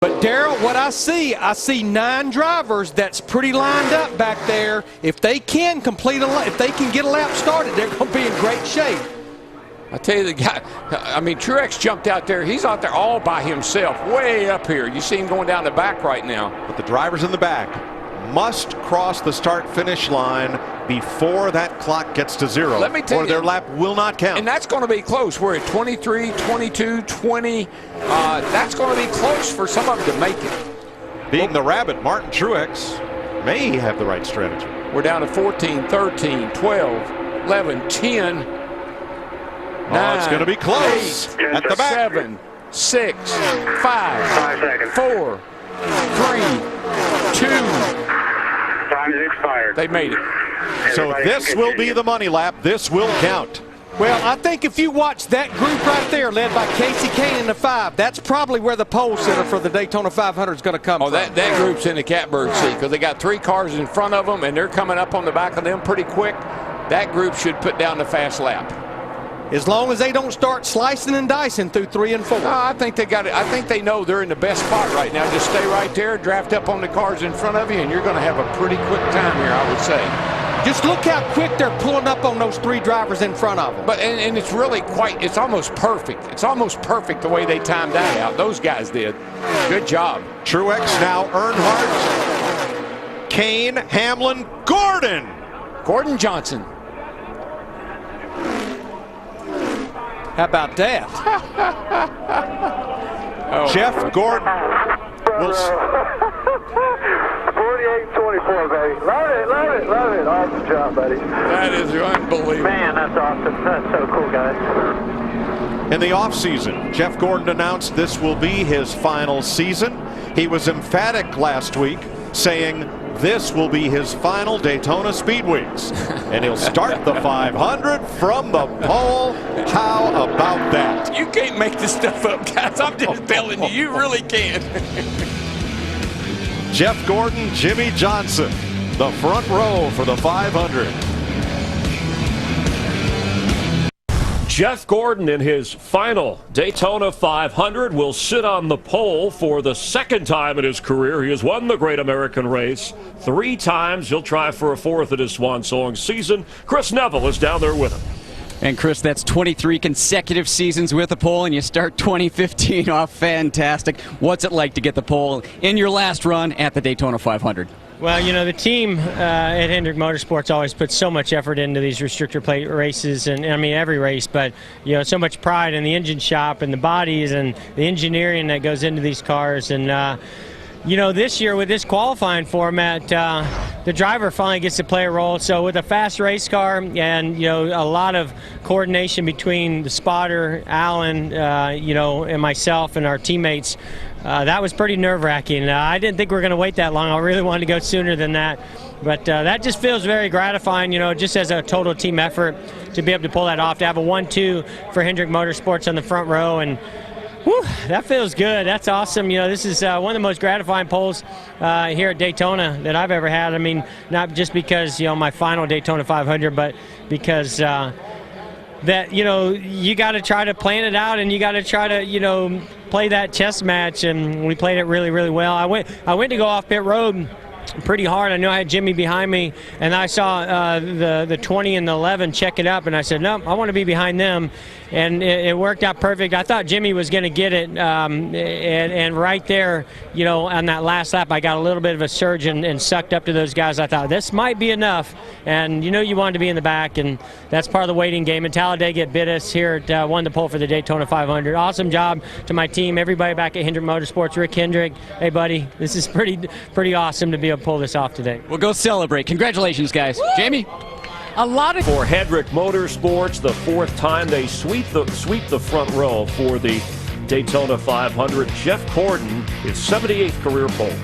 But Darrell, what I see 9 drivers that's pretty lined up back there. If they can complete if they can get a lap started, they're going to be in great shape. I tell you, the guy, Truex jumped out there. He's out there all by himself, way up here. You see him going down the back right now. But the drivers in the back must cross the start-finish line before that clock gets to 0. Let me tell you, or their lap will not count. And that's going to be close. We're at 23, 22, 20. That's going to be close for some of them to make it. Being the rabbit, Martin Truex may have the right strategy. We're down to 14, 13, 12, 11, 10. 9, it's going to be close 8, at the back. 7, 6, 5, 4, 3, 2. Time is expired. They made it. So this will be the money lap. This will count. Well, I think if you watch that group right there led by Casey Kane in the 5, that's probably where the pole sitter for the Daytona 500 is going to come from. That group's in the catbird seat because they got 3 cars in front of them and they're coming up on the back of them pretty quick. That group should put down the fast lap. As long as they don't start slicing and dicing through 3 and 4. I think they got it. I think they know they're in the best spot right now. Just stay right there, draft up on the cars in front of you, and you're going to have a pretty quick time here, I would say. Just look how quick they're pulling up on those 3 drivers in front of them. But and it's really it's almost perfect. It's almost perfect the way they timed that out. Those guys did. Good job. Truex now, Earnhardt, Kane, Hamlin, Gordon Johnson. How about that? Jeff Gordon will 48-24, baby. Love it. Awesome job, buddy. That is unbelievable. Man, that's awesome. That's so cool, guys. In the offseason, Jeff Gordon announced this will be his final season. He was emphatic last week, saying this will be his final Daytona Speed Weeks. And he'll start the 500 from the pole. How about that? You can't make this stuff up, guys. I'm just telling you, you really can't. Jeff Gordon, Jimmy Johnson, the front row for the 500. Jeff Gordon in his final Daytona 500 will sit on the pole for the 2nd time in his career. He has won the Great American Race 3 times. He'll try for a 4th in his swan song season. Chris Neville is down there with him. And Chris, that's 23 consecutive seasons with a pole, and you start 2015 off fantastic. What's it like to get the pole in your last run at the Daytona 500? Well, you know, the team at Hendrick Motorsports always puts so much effort into these restrictor plate races, and I mean every race, but you know, so much pride in the engine shop and the bodies and the engineering that goes into these cars. And you know, this year with this qualifying format, the driver finally gets to play a role. So with a fast race car and, you know, a lot of coordination between the spotter, Alan, you know, and myself and our teammates, that was pretty nerve-wracking. I didn't think we were going to wait that long. I really wanted to go sooner than that. But that just feels very gratifying, you know, just as a total team effort to be able to pull that off, to have a 1-2 for Hendrick Motorsports on the front row. And whew, that feels good. That's awesome. You know, this is one of the most gratifying polls here at Daytona that I've ever had. I mean, not just because, you know, my final Daytona 500, but because that, you know, you got to try to plan it out and you got to try to, you know, play that chess match, and we played it really, really well. I went to go off pit road pretty hard. I knew I had Jimmy behind me, and I saw the 20 and the 11 check it up, and I said, no, I want to be behind them, and it worked out perfect. I thought Jimmy was going to get it, and right there, you know, on that last lap, I got a little bit of a surge and sucked up to those guys. I thought this might be enough, and you know you wanted to be in the back, and that's part of the waiting game. And Talladega bit us here at won the pole for the Daytona 500. Awesome job to my team, everybody back at Hendrick Motorsports. Rick Hendrick, hey buddy, this is pretty awesome to be able to pull this off today. We'll go celebrate. Congratulations, guys. Woo! Jamie? A lot of for Hendrick Motorsports, the 4th time they sweep the front row for the Daytona 500. Jeff Gordon, his 78th career pole.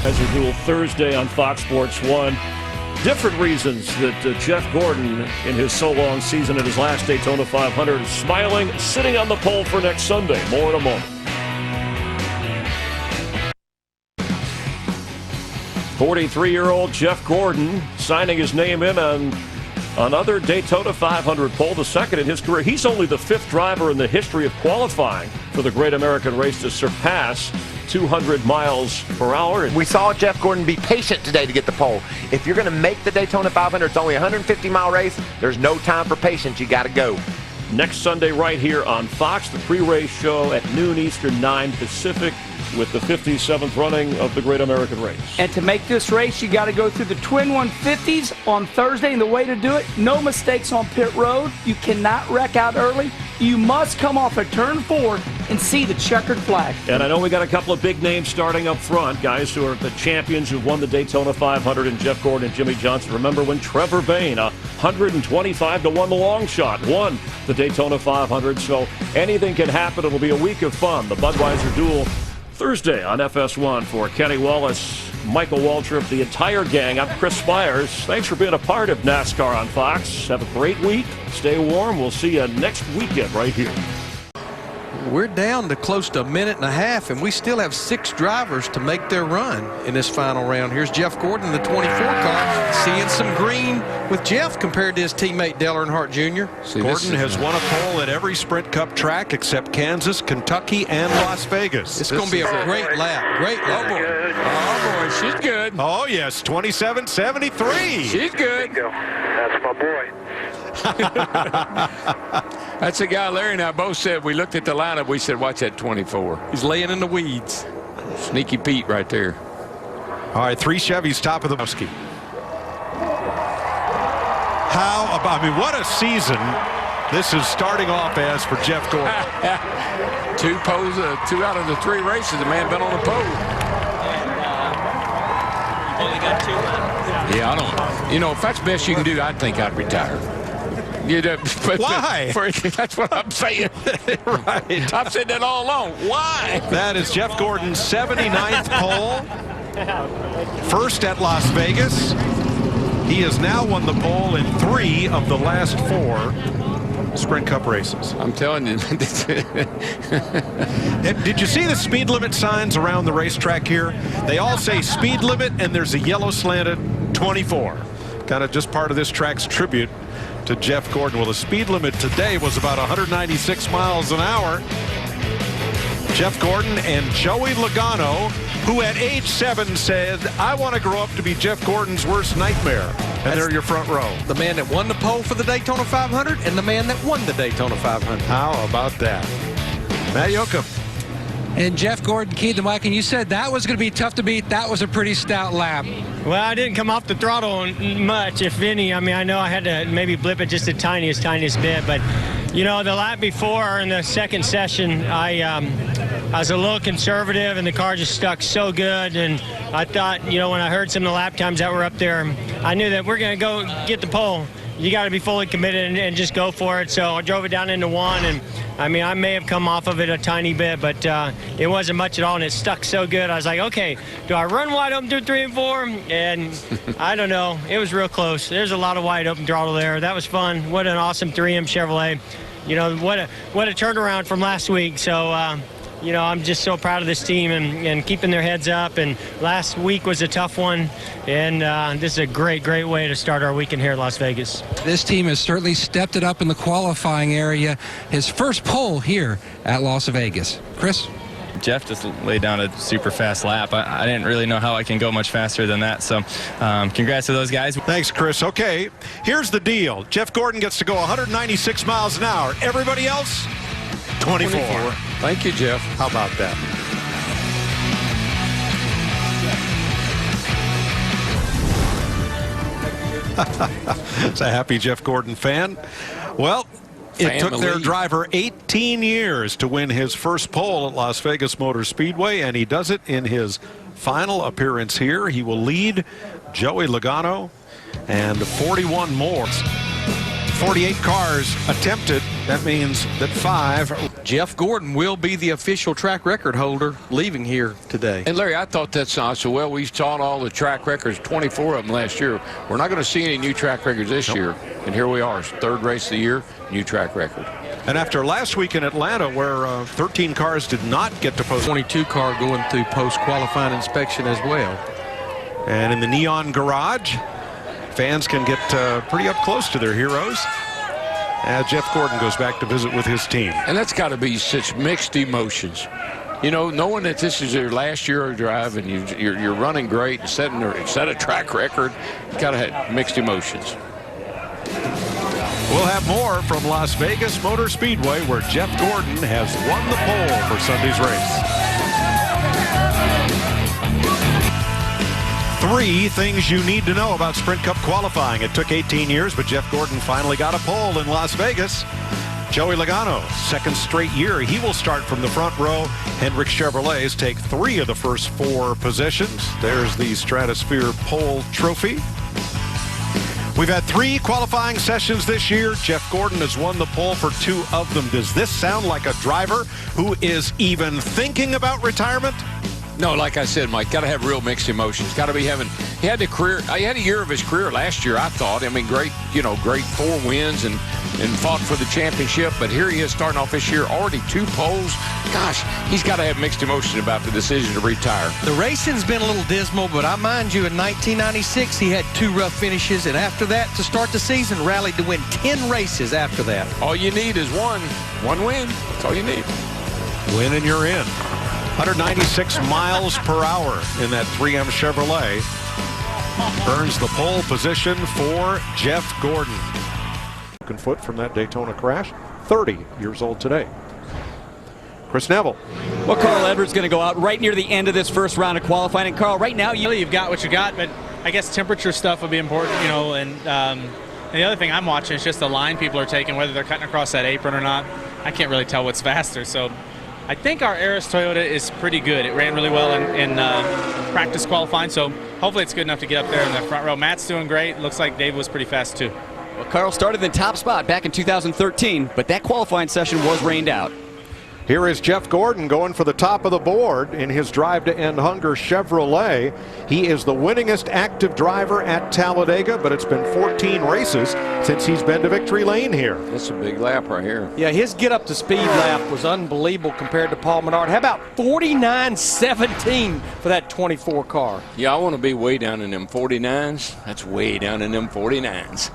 As a dual Thursday on Fox Sports 1. Different reasons that Jeff Gordon, in his so long season at his last Daytona 500, is smiling, sitting on the pole for next Sunday. More in a moment. 43-year-old Jeff Gordon signing his name in on another Daytona 500 pole, the 2nd in his career. He's only the 5th driver in the history of qualifying for the Great American Race to surpass 200 miles per hour. We saw Jeff Gordon be patient today to get the pole. If you're going to make the Daytona 500, it's only a 150-mile race. There's no time for patience. You got to go. Next Sunday right here on Fox, the pre-race show at noon Eastern, 9 Pacific, with the 57th running of the Great American Race. And to make this race, you got to go through the Twin 150s on Thursday, and the way to do it, no mistakes on pit road. You cannot wreck out early. You must come off at turn 4 and see the checkered flag. And I know we got a couple of big names starting up front, guys who are the champions who've won the Daytona 500, and Jeff Gordon and Jimmy Johnson. Remember when Trevor Bayne, 125 to 1 the long shot, won the Daytona 500. So anything can happen. It'll be a week of fun. The Budweiser Duel Thursday on FS1. For Kenny Wallace, Michael Waltrip, the entire gang, I'm Chris Spires. Thanks for being a part of NASCAR on Fox. Have a great week. Stay warm. We'll see you next weekend right here. We're down to close to a minute and a half, and we still have 6 drivers to make their run in this final round. Here's Jeff Gordon, the 24 car, seeing some green with Jeff compared to his teammate Dale Earnhardt Jr. Gordon has won a pole at every Sprint Cup track except Kansas, Kentucky, and Las Vegas. It's going to be a great lap. Great lap. Oh, boy, she's good. Oh, yes, 27.73. She's good. That's my boy. That's the guy Larry and I both said. We looked at the lineup. We said, watch that 24. He's laying in the weeds. Sneaky Pete right there. All right, 3 Chevys top of the Muskie. How about, I mean, what a season this is starting off as for Jeff Gordon. 2 poles, 2 out of the 3 races. The man been on the pole. Only got 2 left. Yeah, I don't. You know, if that's best you can do, I think I'd retire. You know, Why? That's what I'm saying. Right. I've said that all along. Why? That is Jeff Gordon's 79th pole. First at Las Vegas. He has now won the pole in 3 of the last 4 Sprint Cup races. I'm telling you. Did you see the speed limit signs around the racetrack here? They all say speed limit, and there's a yellow slanted 24. Kind of just part of this track's tribute to Jeff Gordon. Well, the speed limit today was about 196 miles an hour. Jeff Gordon and Joey Logano, who at age 7 said, I want to grow up to be Jeff Gordon's worst nightmare. And they're your front row. The man that won the pole for the Daytona 500 and the man that won the Daytona 500. How about that? Matt Yoakum. And Jeff Gordon keyed the mic, and you said that was going to be tough to beat. That was a pretty stout lap. Well, I didn't come off the throttle much, if any. I mean, I know I had to maybe blip it just the tiniest bit, but you know, the lap before in the second session, I was a little conservative, and the car just stuck so good. And I thought, you know, when I heard some of the lap times that were up there, I knew that we're going to go get the pole. You got to be fully committed and just go for it. So I drove it down into 1, and I mean, I may have come off of it a tiny bit, but it wasn't much at all, and it stuck so good. I was like, okay, do I run wide open through 3 and 4? And I don't know. It was real close. There's a lot of wide open throttle there. That was fun. What an awesome 3M Chevrolet. You know, what a turnaround from last week. So, you know, I'm just so proud of this team and keeping their heads up. And last week was a tough one, and this is a great way to start our weekend here in Las Vegas. This team has certainly stepped it up in the qualifying area. His first pole here at Las Vegas. Chris? Jeff just laid down a super fast lap. I didn't really know how I can go much faster than that. So congrats to those guys. Thanks, Chris. Okay, here's the deal. Jeff Gordon gets to go 196 miles an hour. Everybody else, 24. Thank you, Jeff. How about that? It's a happy Jeff Gordon fan. Well, it took their driver 18 years to win his first pole at Las Vegas Motor Speedway, and he does it in his final appearance here. He will lead Joey Logano and 41 more. 48 cars attempted. That means that 5. Jeff Gordon will be the official track record holder leaving here today. And Larry, I thought that sounded so well. We saw all the track records, 24 of them last year. We're not going to see any new track records this year. And here we are, 3rd race of the year, new track record. And after last week in Atlanta, where 13 cars did not get to post. 22 car going through post-qualifying inspection as well. And in the Neon Garage, fans can get pretty up close to their heroes as Jeff Gordon goes back to visit with his team. And that's got to be such mixed emotions. You know, knowing that this is your last year of drive and you're running great and set a track record, you got to have mixed emotions. We'll have more from Las Vegas Motor Speedway, where Jeff Gordon has won the pole for Sunday's race. 3 things you need to know about Sprint Cup qualifying. It took 18 years, but Jeff Gordon finally got a pole in Las Vegas. Joey Logano, second straight year. He will start from the front row. Hendrick Chevrolets take 3 of the first 4 positions. There's the Stratosphere Pole Trophy. We've had 3 qualifying sessions this year. Jeff Gordon has won the pole for 2 of them. Does this sound like a driver who is even thinking about retirement? No, like I said, Mike, got to have real mixed emotions. Got to be having. He had a year of his career last year, I thought. I mean, great 4 wins and fought for the championship. But here he is starting off this year, already 2 poles. Gosh, he's got to have mixed emotions about the decision to retire. The racing's been a little dismal, but I mind you, in 1996, he had 2 rough finishes. And after that, to start the season, rallied to win 10 races after that. All you need is one win. That's all you need. Win and you're in. 196 miles per hour in that 3M Chevrolet. Earns the pole position for Jeff Gordon. Broken foot from that Daytona crash. 30 years old today. Chris Neville. Well, Carl Edwards going to go out right near the end of this first round of qualifying. And Carl, right now you've got what you got, but I guess temperature stuff would be important, you know. And the other thing I'm watching is just the line people are taking, whether they're cutting across that apron or not. I can't really tell what's faster. So I think our Aris Toyota is pretty good. It ran really well in practice qualifying, so hopefully it's good enough to get up there in the front row. Matt's doing great. Looks like Dave was pretty fast too. Well, Carl started in the top spot back in 2013, but that qualifying session was rained out. Here is Jeff Gordon going for the top of the board in his Drive to End Hunger Chevrolet. He is the winningest active driver at Talladega, but it's been 14 races since he's been to victory lane here. That's a big lap right here. Yeah, his get up to speed lap was unbelievable compared to Paul Menard. How about 49.17 for that 24 car? Yeah, I want to be way down in them 49s. That's way down in them 49s.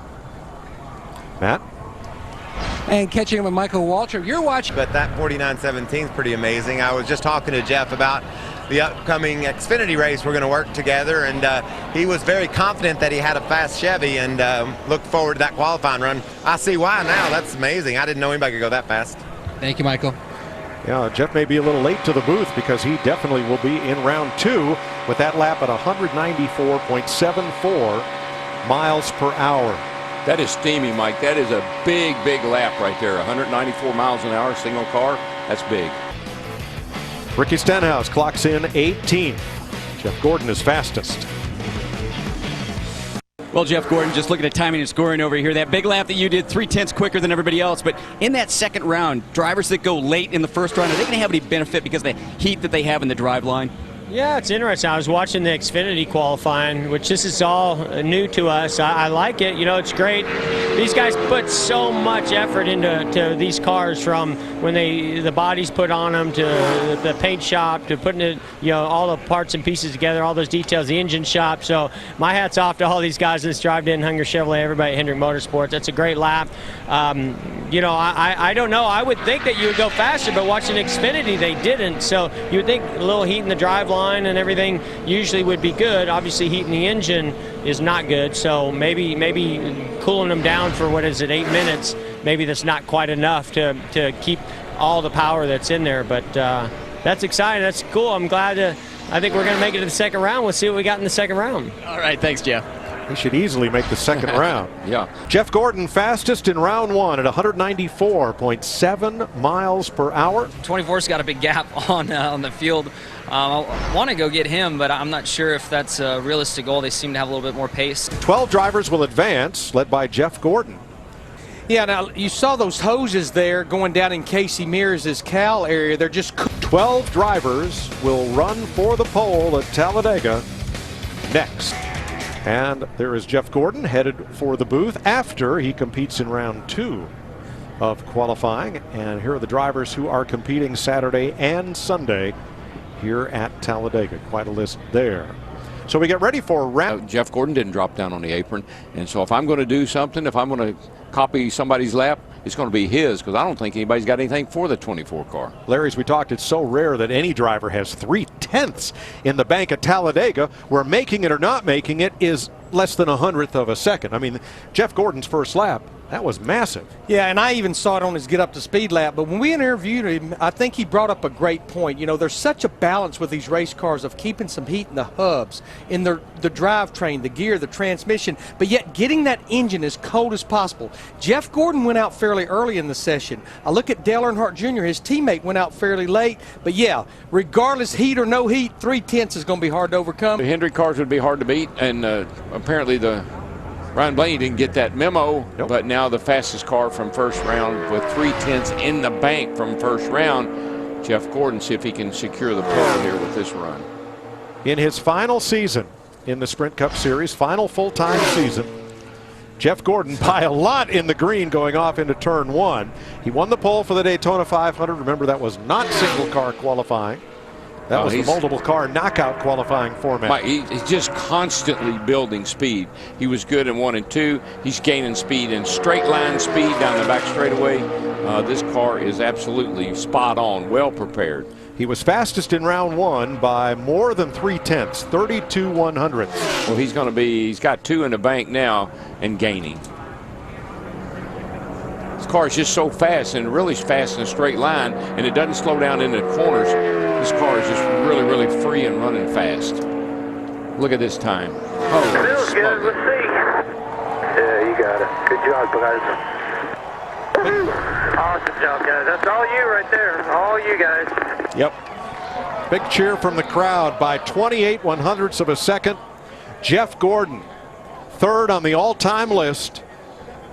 Matt? And catching him with Michael Waltrip. You're watching. But that 49.17 is pretty amazing. I was just talking to Jeff about the upcoming Xfinity race. We're going to work together, and he was very confident that he had a fast Chevy, and looked forward to that qualifying run. I see why now. That's amazing. I didn't know anybody could go that fast. Thank you, Michael. Yeah, Jeff may be a little late to the booth because he definitely will be in round 2 with that lap at 194.74 miles per hour. That is steamy, Mike. That is a big, big lap right there. 194 miles an hour, single car. That's big. Ricky Stenhouse clocks in 18th. Jeff Gordon is fastest. Well, Jeff Gordon, just looking at timing and scoring over here. That big lap that you did, 3/10 quicker than everybody else. But in that second round, drivers that go late in the first round, are they going to have any benefit because of the heat that they have in the drive line? Yeah, it's interesting. I was watching the Xfinity qualifying, which this is all new to us. I like it. You know, it's great. These guys put so much effort into these cars, from when the body's put on them to the paint shop to putting it, you know, all the parts and pieces together, all those details, the engine shop. So my hat's off to all these guys in this Drive to End Hunger Chevrolet, everybody at Hendrick Motorsports. That's a great lap. You know, I don't know. I would think that you would go faster, but watching Xfinity, they didn't. So you would think a little heat in the drive line and everything usually would be good. Obviously, heating the engine is not good. So maybe cooling them down for, what is it, 8 minutes, maybe that's not quite enough to keep all the power that's in there. But that's exciting. That's cool. I'm glad I think we're going to make it to the second round. We'll see what we got in the second round. All right. Thanks, Jeff. He should easily make the second round. Yeah. Jeff Gordon fastest in round 1 at 194.7 miles per hour. 24's got a big gap on the field. I want to go get him, but I'm not sure if that's a realistic goal. They seem to have a little bit more pace. 12 drivers will advance, led by Jeff Gordon. Yeah, now you saw those hoses there going down in Casey Mears' Cal area. They're just 12 drivers will run for the pole at Talladega next. And there is Jeff Gordon headed for the booth after he competes in round 2 of qualifying. And here are the drivers who are competing Saturday and Sunday here at Talladega. Quite a list there. So we get ready for round. Jeff Gordon didn't drop down on the apron. And so if I'm going to do something, if I'm going to copy somebody's lap, it's going to be his, because I don't think anybody's got anything for the 24 car. Larry, as we talked, it's so rare that any driver has 3/10 in the bank at Talladega, where making it or not making it is less than 100th of a second. I mean, Jeff Gordon's first lap, that was massive. Yeah, and I even saw it on his get up to speed lap. But when we interviewed him, I think he brought up a great point. You know, there's such a balance with these race cars of keeping some heat in the hubs, in the drivetrain, the gear, the transmission, but yet getting that engine as cold as possible. Jeff Gordon went out fairly early in the session. I look at Dale Earnhardt Jr., his teammate went out fairly late. But yeah, regardless, heat or no heat, 3/10 is going to be hard to overcome. The Hendrick cars would be hard to beat, and apparently Ryan Blaney didn't get that memo, but now the fastest car from first round with 3/10 in the bank from first round. Jeff Gordon, see if he can secure the pole here with this run. In his final season in the Sprint Cup Series, final full-time season, Jeff Gordon by a lot in the green going off into turn 1. He won the pole for the Daytona 500. Remember, that was not single car qualifying. That was the multiple car knockout qualifying format. He's just constantly building speed. He was good in 1 and 2. He's gaining speed in straight line speed down the back straightaway. This car is absolutely spot on, well prepared. He was fastest in round 1 by more than 3/10, 32 100ths. Well, he's got 2 in the bank now and gaining. This car is just so fast, and really fast in a straight line, and it doesn't slow down in the corners. This car is just really, really free and running fast. Look at this time. Oh, feels good. Let's see. Yeah, you got it. Good job, guys. Awesome job, guys. That's all you right there. All you guys. Yep. Big cheer from the crowd. By 28 100ths of a second, Jeff Gordon, third on the all-time list,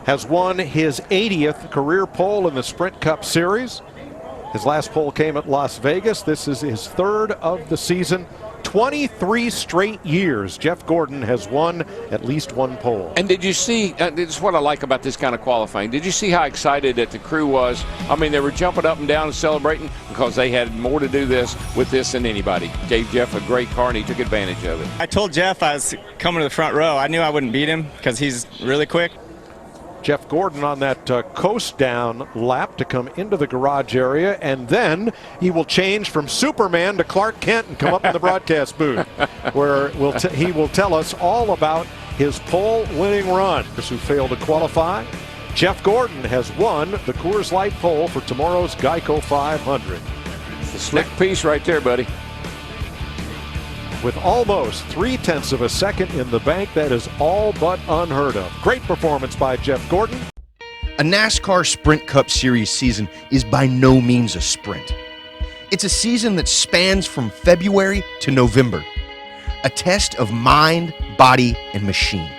has won his 80th career pole in the Sprint Cup Series. His last pole came at Las Vegas. This is his third of the season. 23 straight years Jeff Gordon has won at least one pole. And did you see, this is what I like about this kind of qualifying, did you see how excited that the crew was? I mean, they were jumping up and down and celebrating because they had more to do with this than anybody. Gave Jeff a great car, and he took advantage of it. I told Jeff I was coming to the front row. I knew I wouldn't beat him because he's really quick. Jeff Gordon on that coast down lap to come into the garage area, and then he will change from Superman to Clark Kent and come up in the broadcast booth, where he will tell us all about his pole winning run. Who failed to qualify, Jeff Gordon has won the Coors Light pole for tomorrow's Geico 500. It's a slick piece right there, buddy. With almost 3/10 of a second in the bank, that is all but unheard of. Great performance by Jeff Gordon. A NASCAR Sprint Cup Series season is by no means a sprint. It's a season that spans from February to November. A test of mind, body, and machine.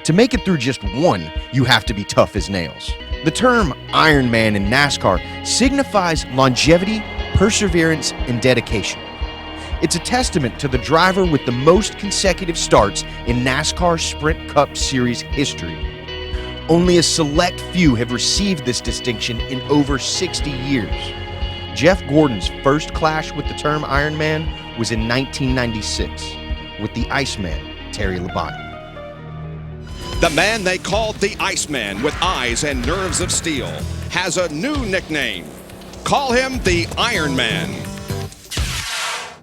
To make it through just one, you have to be tough as nails. The term Ironman in NASCAR signifies longevity, perseverance, and dedication. It's a testament to the driver with the most consecutive starts in NASCAR Sprint Cup Series history. Only a select few have received this distinction in over 60 years. Jeff Gordon's first clash with the term Ironman was in 1996 with the Iceman, Terry Labonte. The man they called the Iceman, with eyes and nerves of steel, has a new nickname. Call him the Iron Man.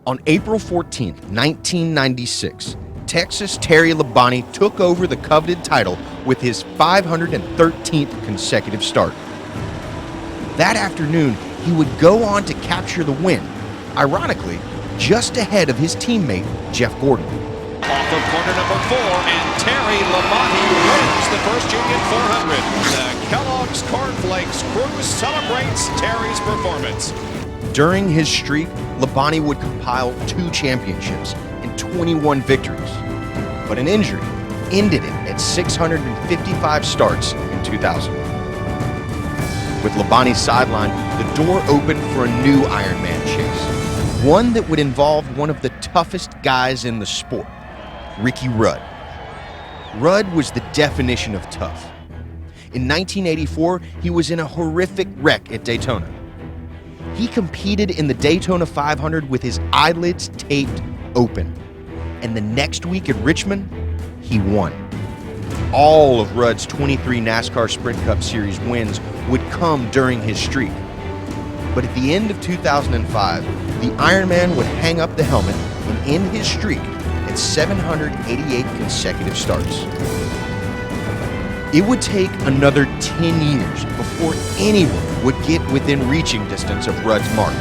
On April 14, 1996, Texas Terry Labonte took over the coveted title with his 513th consecutive start. That afternoon, he would go on to capture the win, ironically, just ahead of his teammate, Jeff Gordon. Off of corner number 4, and Terry Labonte wins the first Union 400. The Kellogg's Cornflakes crew celebrates Terry's performance. During his streak, Labonte would compile 2 championships and 21 victories, but an injury ended it at 655 starts in 2000. With Labonte sidelined, the door opened for a new Ironman chase, one that would involve one of the toughest guys in the sport, Ricky Rudd. Rudd was the definition of tough. In 1984, he was in a horrific wreck at Daytona. He competed in the Daytona 500 with his eyelids taped open. And the next week at Richmond, he won. All of Rudd's 23 NASCAR Sprint Cup Series wins would come during his streak. But at the end of 2005, the Ironman would hang up the helmet and end his streak at 788 consecutive starts. It would take another 10 years before anyone would get within reaching distance of Rudd's mark.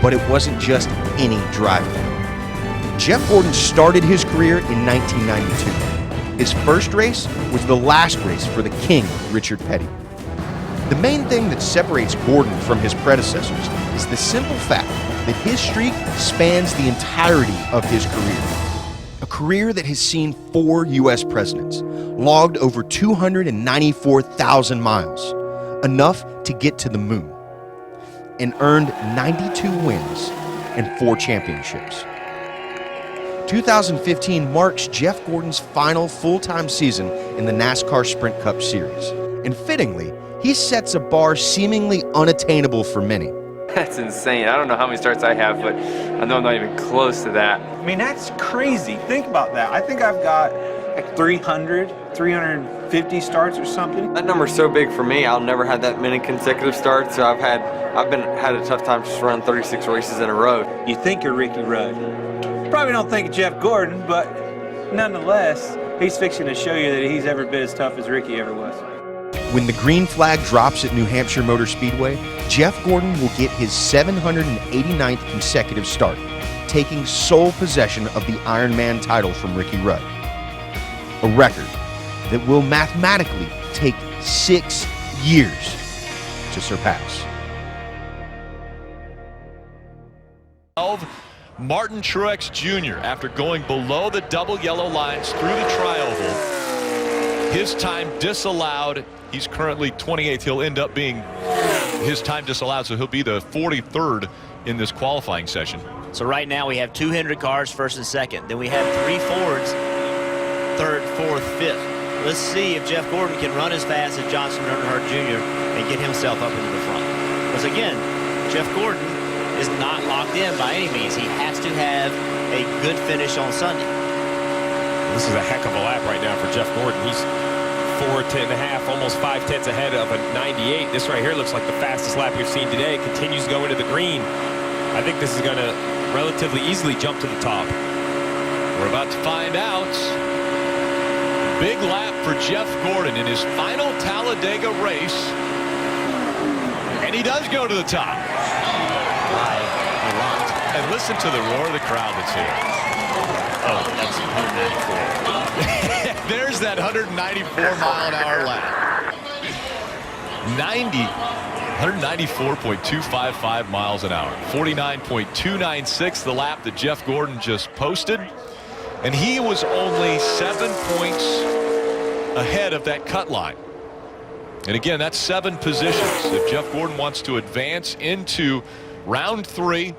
But it wasn't just any driver. Jeff Gordon started his career in 1992. His first race was the last race for the king, Richard Petty. The main thing that separates Gordon from his predecessors is the simple fact that his streak spans the entirety of his career. A career that has seen 4 U.S. presidents, logged over 294,000 miles, enough to get to the moon, and earned 92 wins and 4 championships. 2015 marks Jeff Gordon's final full-time season in the NASCAR Sprint Cup Series, and fittingly, he sets a bar seemingly unattainable for many. That's insane. I don't know how many starts I have, but I know I'm not even close to that. I mean, that's crazy. Think about that. I think I've got like 300, 350 starts or something. That number's so big for me. I'll never have that many consecutive starts. So I've had a tough time just running 36 races in a row. You think you're Ricky Rudd. You probably don't think of Jeff Gordon, but nonetheless, he's fixing to show you that he's every bit as tough as Ricky ever was. When the green flag drops at New Hampshire Motor Speedway, Jeff Gordon will get his 789th consecutive start, taking sole possession of the Ironman title from Ricky Rudd. A record that will mathematically take 6 years to surpass. Martin Truex Jr., after going below the double yellow lines through the tri-oval, his time disallowed. He's currently 28th. He'll end up being his time disallowed, so he'll be the 43rd in this qualifying session. So right now we have 2 Hendrick cars, first and second. Then we have 3 Fords, third, fourth, fifth. Let's see if Jeff Gordon can run as fast as Johnson Earnhardt Jr. and get himself up into the front. Because again, Jeff Gordon is not locked in by any means. He has to have a good finish on Sunday. This is a heck of a lap right now for Jeff Gordon. He's 4.5, almost 5/10 ahead of a 98. This right here looks like the fastest lap we've seen today. Continues to go into the green. I think this is going to relatively easily jump to the top. We're about to find out. Big lap for Jeff Gordon in his final Talladega race. And he does go to the top. And listen to the roar of the crowd that's here. Oh, that's 194. There's that 194-mile-an-hour lap. 194.255 miles an hour. 49.296 the lap that Jeff Gordon just posted. And he was only 7 points ahead of that cut line. And again, that's 7 positions. If Jeff Gordon wants to advance into round 3,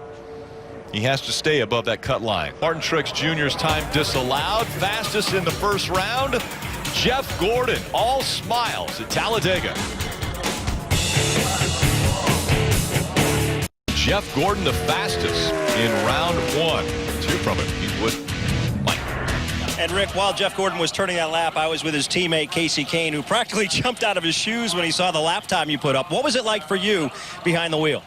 he has to stay above that cut line. Martin Truex Jr.'s time disallowed. Fastest in the first round. Jeff Gordon, all smiles at Talladega. Jeff Gordon, the fastest in round 1. Let's hear from him. He's with Mike. And Rick, while Jeff Gordon was turning that lap, I was with his teammate Casey Kane, who practically jumped out of his shoes when he saw the lap time you put up. What was it like for you behind the wheel?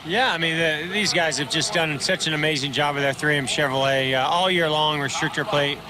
Yeah, I mean, these guys have just done such an amazing job with their 3M Chevrolet. All year long, restrictor plate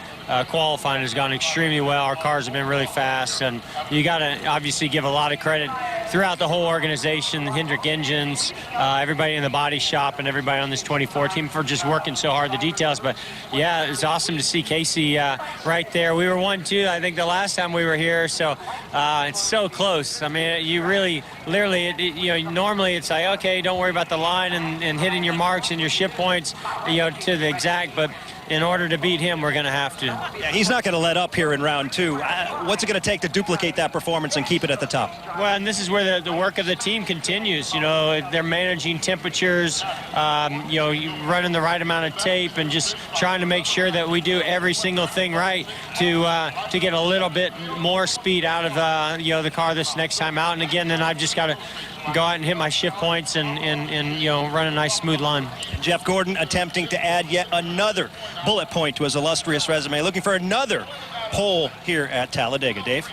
qualifying has gone extremely well. Our cars have been really fast, and you got to obviously give a lot of credit throughout the whole organization, the Hendrick engines, everybody in the body shop, and everybody on this 24 team for just working so hard, the details. But yeah, it's awesome to see Casey right there. We were 1-2, I think, the last time we were here, so it's so close. I mean, you really, literally, normally it's like, okay, don't worry about the line and hitting your marks and your ship points, to the exact, but in order to beat him, we're going to have to. Yeah, he's not going to let up here in round 2. What's it going to take to duplicate that performance and keep it at the top? Well, and this is where the work of the team continues. They're managing temperatures, running the right amount of tape, and just trying to make sure that we do every single thing right to get a little bit more speed out of the car this next time out. And again, then I've just got to go out and hit my shift points and run a nice smooth line. Jeff Gordon attempting to add yet another bullet point to his illustrious resume, looking for another pole here at Talladega. Dave?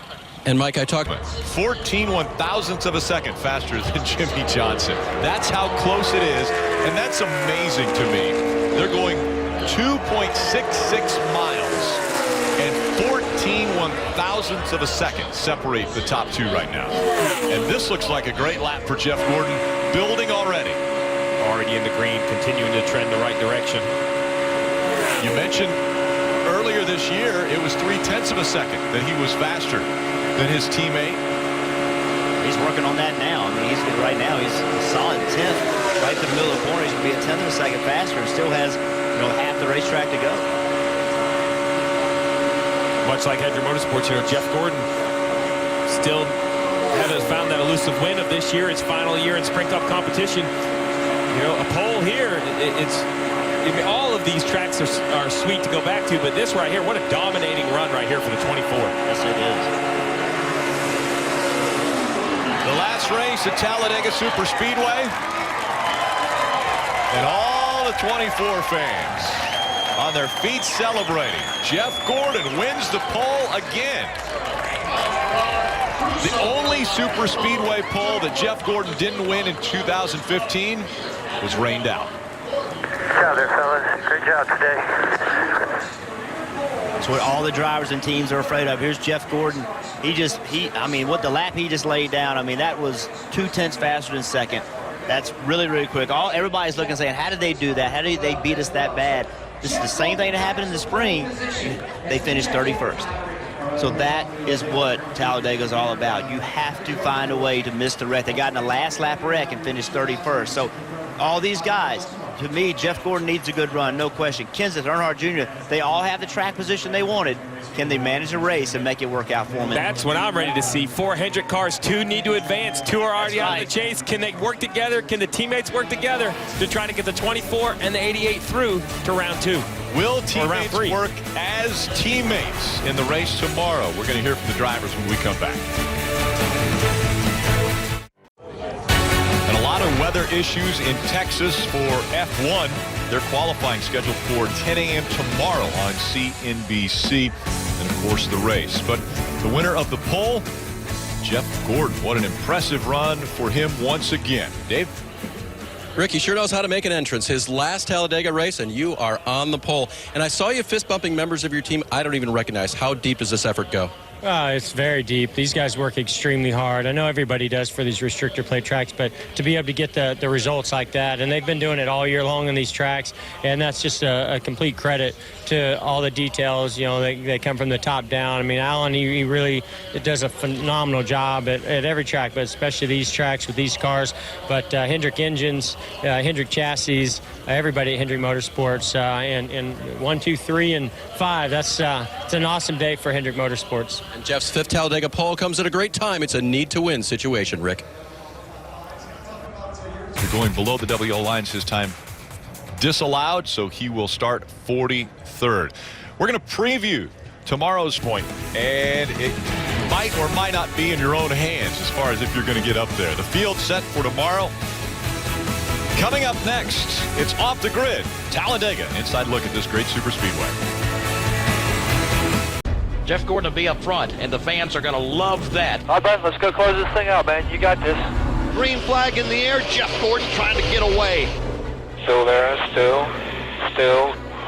And Mike, I talked 14 one-thousandths of a second faster than Jimmy Johnson. That's how close it is, and that's amazing to me. They're going 2.66 miles, and 14 one-thousandths of a second separate the top two right now. And this looks like a great lap for Jeff Gordon, building already. Already in the green, continuing to trend the right direction. You mentioned earlier this year, it was 0.3 of a second that he was faster than his teammate. He's working on that now. I mean, right now he's a solid 10th. Right to the middle of the corner, he's going to be a 1/10 of a second faster and still has, half the racetrack to go. Much like Hendrick Motorsports, Jeff Gordon still hasn't found that elusive win of this year, his final year in Sprint Cup competition. A pole here, all of these tracks are sweet to go back to, but this right here, what a dominating run right here for the 24. Yes, it is. The last race at Talladega Superspeedway. And all the 24 fans on their feet celebrating. Jeff Gordon wins the pole again. The only Superspeedway pole that Jeff Gordon didn't win in 2015 was rained out. Good job there, fellas. Great job today. That's what all the drivers and teams are afraid of. Here's Jeff Gordon. What the lap he just laid down, that was 0.2 faster than second. That's really, really quick. Everybody's looking and saying, how did they do that? How did they beat us that bad? This is the same thing that happened in the spring. They finished 31st. So that is what Talladega is all about. You have to find a way to miss the wreck. They got in a last lap wreck and finished 31st. So all these guys, to me, Jeff Gordon needs a good run, no question. Kenseth, Earnhardt Jr., they all have the track position they wanted. Can they manage a race and make it work out for them? That's what I'm ready to see. 4 Hendrick cars, 2 need to advance, 2 are already out of the chase. Can they work together? Can the teammates work together to try to get the 24 and the 88 through to round 2? Will teammates work as teammates in the race tomorrow? We're going to hear from the drivers when we come back. And a lot of weather issues in Texas for F1. Their qualifying scheduled for 10 a.m. tomorrow on CNBC. And, of course, the race. But the winner of the pole, Jeff Gordon. What an impressive run for him once again. Dave? Rick, he sure knows how to make an entrance. His last Talladega race, and you are on the pole. And I saw you fist-bumping members of your team. I don't even recognize. How deep does this effort go? It's very deep. These guys work extremely hard. I know everybody does for these restrictor plate tracks, but to be able to get the results like that, and they've been doing it all year long on these tracks, and that's just a complete credit to all the details. They come from the top down. Alan, he really does a phenomenal job at every track, but especially these tracks with these cars. But Hendrick engines, Hendrick chassis, everybody at Hendrick Motorsports, and 1, 2, 3, and 5. It's an awesome day for Hendrick Motorsports. And Jeff's 5th Talladega pole comes at a great time. It's a need-to-win situation, Rick. We're going below the WO lines. His time disallowed, so he will start 43rd. We're going to preview tomorrow's point, and it might or might not be in your own hands as far as if you're going to get up there. The field set for tomorrow. Coming up next, it's Off the Grid, Talladega. Inside look at this great superspeedway. Jeff Gordon will be up front, and the fans are going to love that. All right, let's go close this thing out, man. You got this. Green flag in the air. Jeff Gordon trying to get away. Still there, still.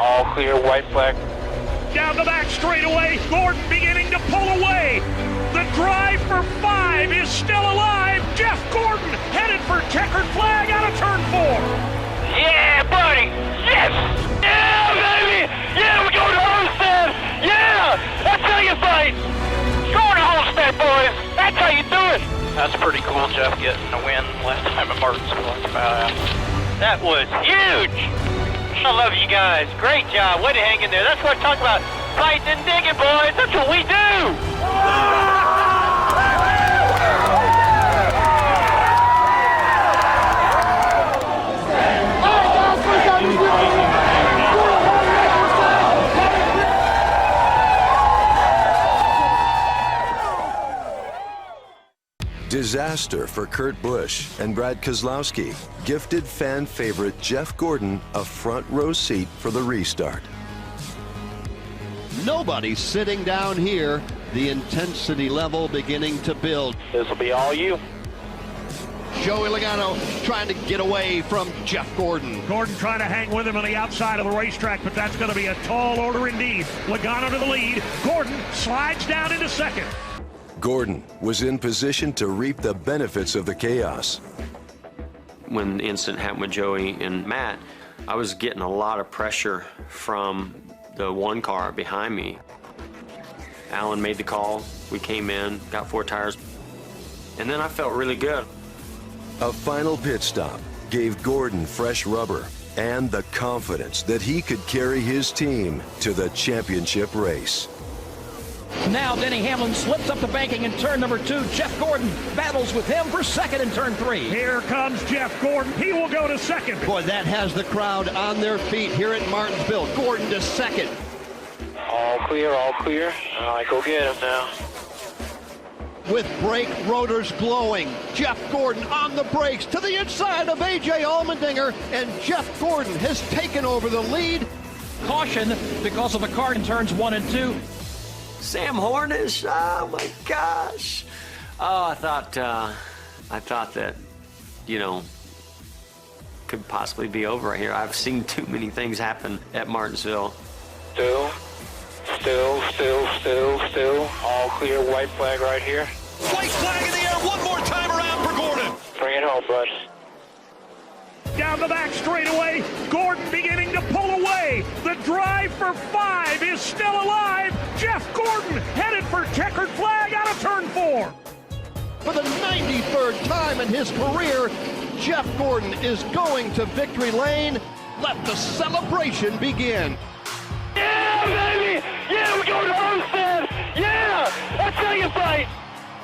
All clear, white flag. Down the back straightaway, Gordon beginning to pull away. The drive for 5 is still alive. Jeff Gordon headed for checkered flag out of turn 4. Yeah, buddy. Yes. Yeah, baby. Yeah, we're going to Homestead. Yeah, that's how you fight. Going to Homestead, boys. That's how you do it. That's pretty cool, Jeff, getting a win last time at Martinsville. That was huge. I love you guys. Great job. Way to hang in there. That's what I'm talking about. Fighting and digging, boys. That's what we do. Disaster for Kurt Busch and Brad Keselowski gifted fan favorite Jeff Gordon a front row seat for the restart. Nobody's sitting down here The intensity level beginning to build. This will be all you. Joey Logano trying to get away from Jeff Gordon. Gordon trying to hang with him on the outside of the racetrack, but that's going to be a tall order indeed. Logano to the lead. Gordon slides down into second. Gordon was in position to reap the benefits of the chaos. When the incident happened with Joey and Matt, I was getting a lot of pressure from the one car behind me. Alan made the call. We came in, got 4 tires, and then I felt really good. A final pit stop gave Gordon fresh rubber and the confidence that he could carry his team to the championship race. Now Denny Hamlin slips up the banking in turn number 2. Jeff Gordon battles with him for second in turn 3. Here comes Jeff Gordon. He will go to second. Boy, that has the crowd on their feet here at Martinsville. Gordon to second. All clear, all clear. All right, go get him now. With brake rotors glowing, Jeff Gordon on the brakes to the inside of A.J. Allmendinger, and Jeff Gordon has taken over the lead. Caution because of the car in turns 1 and 2. Sam Hornish, oh my gosh. Oh, I thought that, you know, could possibly be over right here. I've seen too many things happen at Martinsville. Still. All clear, white flag right here. White flag in the air, one more time around for Gordon. Bring it home, bud. Down the back straightaway, Gordon beginning to pull away. The drive for 5 is still alive. Jeff Gordon headed for checkered flag out of turn 4. For the 93rd time in his career, Jeff Gordon is going to victory lane. Let the celebration begin. Yeah, baby! Yeah, we're going to Homestead! Yeah! That's how you fight!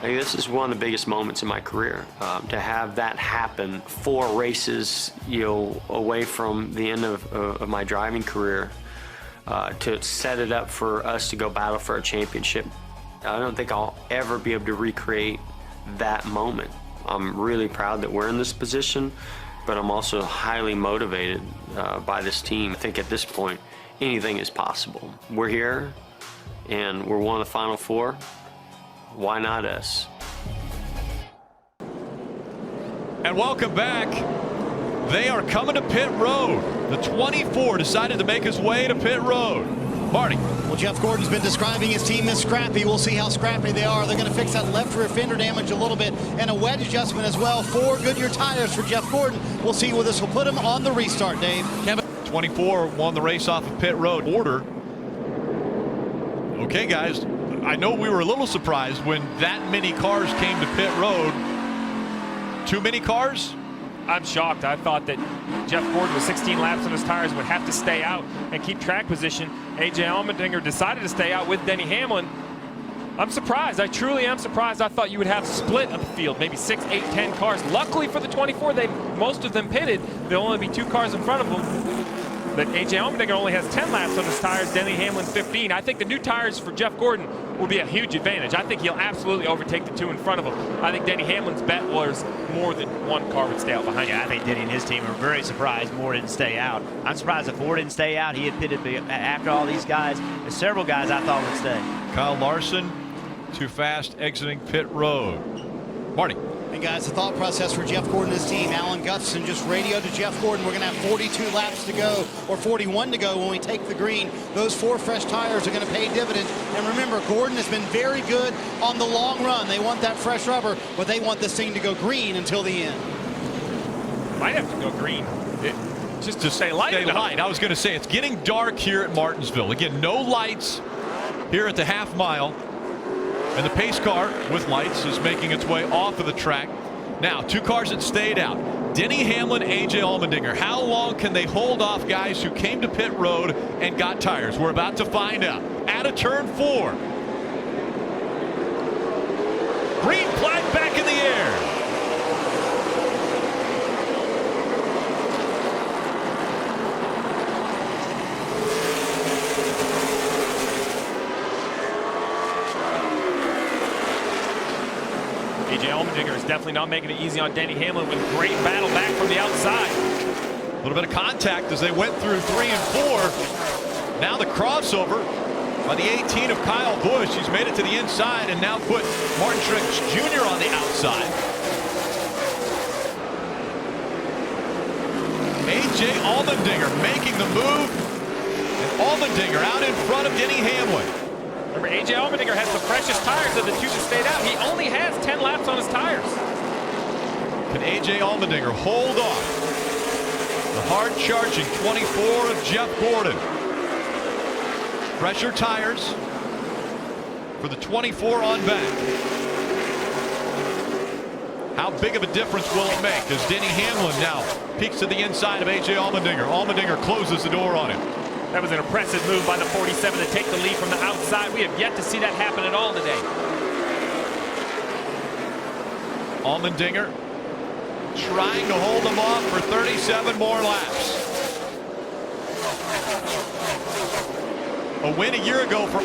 Hey, this is one of the biggest moments in my career. To have that happen 4 races, you know, away from the end of my driving career, to set it up for us to go battle for a championship. I don't think I'll ever be able to recreate that moment. I'm really proud that we're in this position, but I'm also highly motivated by this team. I think at this point, anything is possible. We're here, and we're one of the Final 4. Why not us? And welcome back. They are coming to pit road. The 24 decided to make his way to pit road. Marty. Well, Jeff Gordon's been describing his team as scrappy. We'll see how scrappy they are. They're going to fix that left rear fender damage a little bit and a wedge adjustment as well. 4 Goodyear tires for Jeff Gordon. We'll see where this will put him on the restart, Dave. Kevin. 24 won the race off of pit road order. Okay, guys, I know we were a little surprised when that many cars came to pit road. Too many cars? I'm shocked. I thought that Jeff Gordon with 16 laps on his tires would have to stay out and keep track position. A.J. Allmendinger decided to stay out with Denny Hamlin. I'm surprised. I truly am surprised. I thought you would have split of the field, maybe 6, 8, 10 cars. Luckily for the 24, most of them pitted. There'll only be 2 cars in front of them. But A.J. Allmendinger only has 10 laps on his tires, Denny Hamlin 15. I think the new tires for Jeff Gordon will be a huge advantage. I think he'll absolutely overtake the 2 in front of him. I think Denny Hamlin's bet was more than 1 car would stay out behind him. Yeah, I think Denny and his team are very surprised more didn't stay out. I'm surprised that 4 didn't stay out. He had pitted after all these guys. There's several guys I thought would stay. Kyle Larson, too fast, exiting pit road. Marty. And guys, the thought process for Jeff Gordon and his team, Alan Gustafson just radioed to Jeff Gordon. We're going to have 42 laps to go, or 41 to go when we take the green. Those 4 fresh tires are going to pay dividends. And remember, Gordon has been very good on the long run. They want that fresh rubber, but they want this thing to go green until the end. Might have to go green. Just to stay light. Stay light. I was going to say, it's getting dark here at Martinsville. Again, no lights here at the half mile. And the pace car with lights is making its way off of the track. Now, 2 cars that stayed out. Denny Hamlin, A.J. Allmendinger. How long can they hold off guys who came to pit road and got tires? We're about to find out. Out of turn 4. Green flag back in the air. A.J. Allmendinger is definitely not making it easy on Denny Hamlin with great battle back from the outside. A little bit of contact as they went through 3 and 4. Now the crossover. by the 18 of Kyle Busch. He's made it to the inside and now put Martin Truex Jr. on the outside. A.J. Allmendinger making the move. And Allmendinger out in front of Denny Hamlin. Remember, A.J. Allmendinger has the freshest tires of the two that stayed out. He only has 10 laps on his tires. Can A.J. Allmendinger hold off the hard-charging 24 of Jeff Gordon? Fresher tires for the 24 on back. How big of a difference will it make as Denny Hamlin now peeks to the inside of A.J. Allmendinger. Allmendinger closes the door on him. That was an impressive move by the 47 to take the lead from the outside. We have yet to see that happen at all today. Allmendinger trying to hold them off for 37 more laps. A win a year ago for...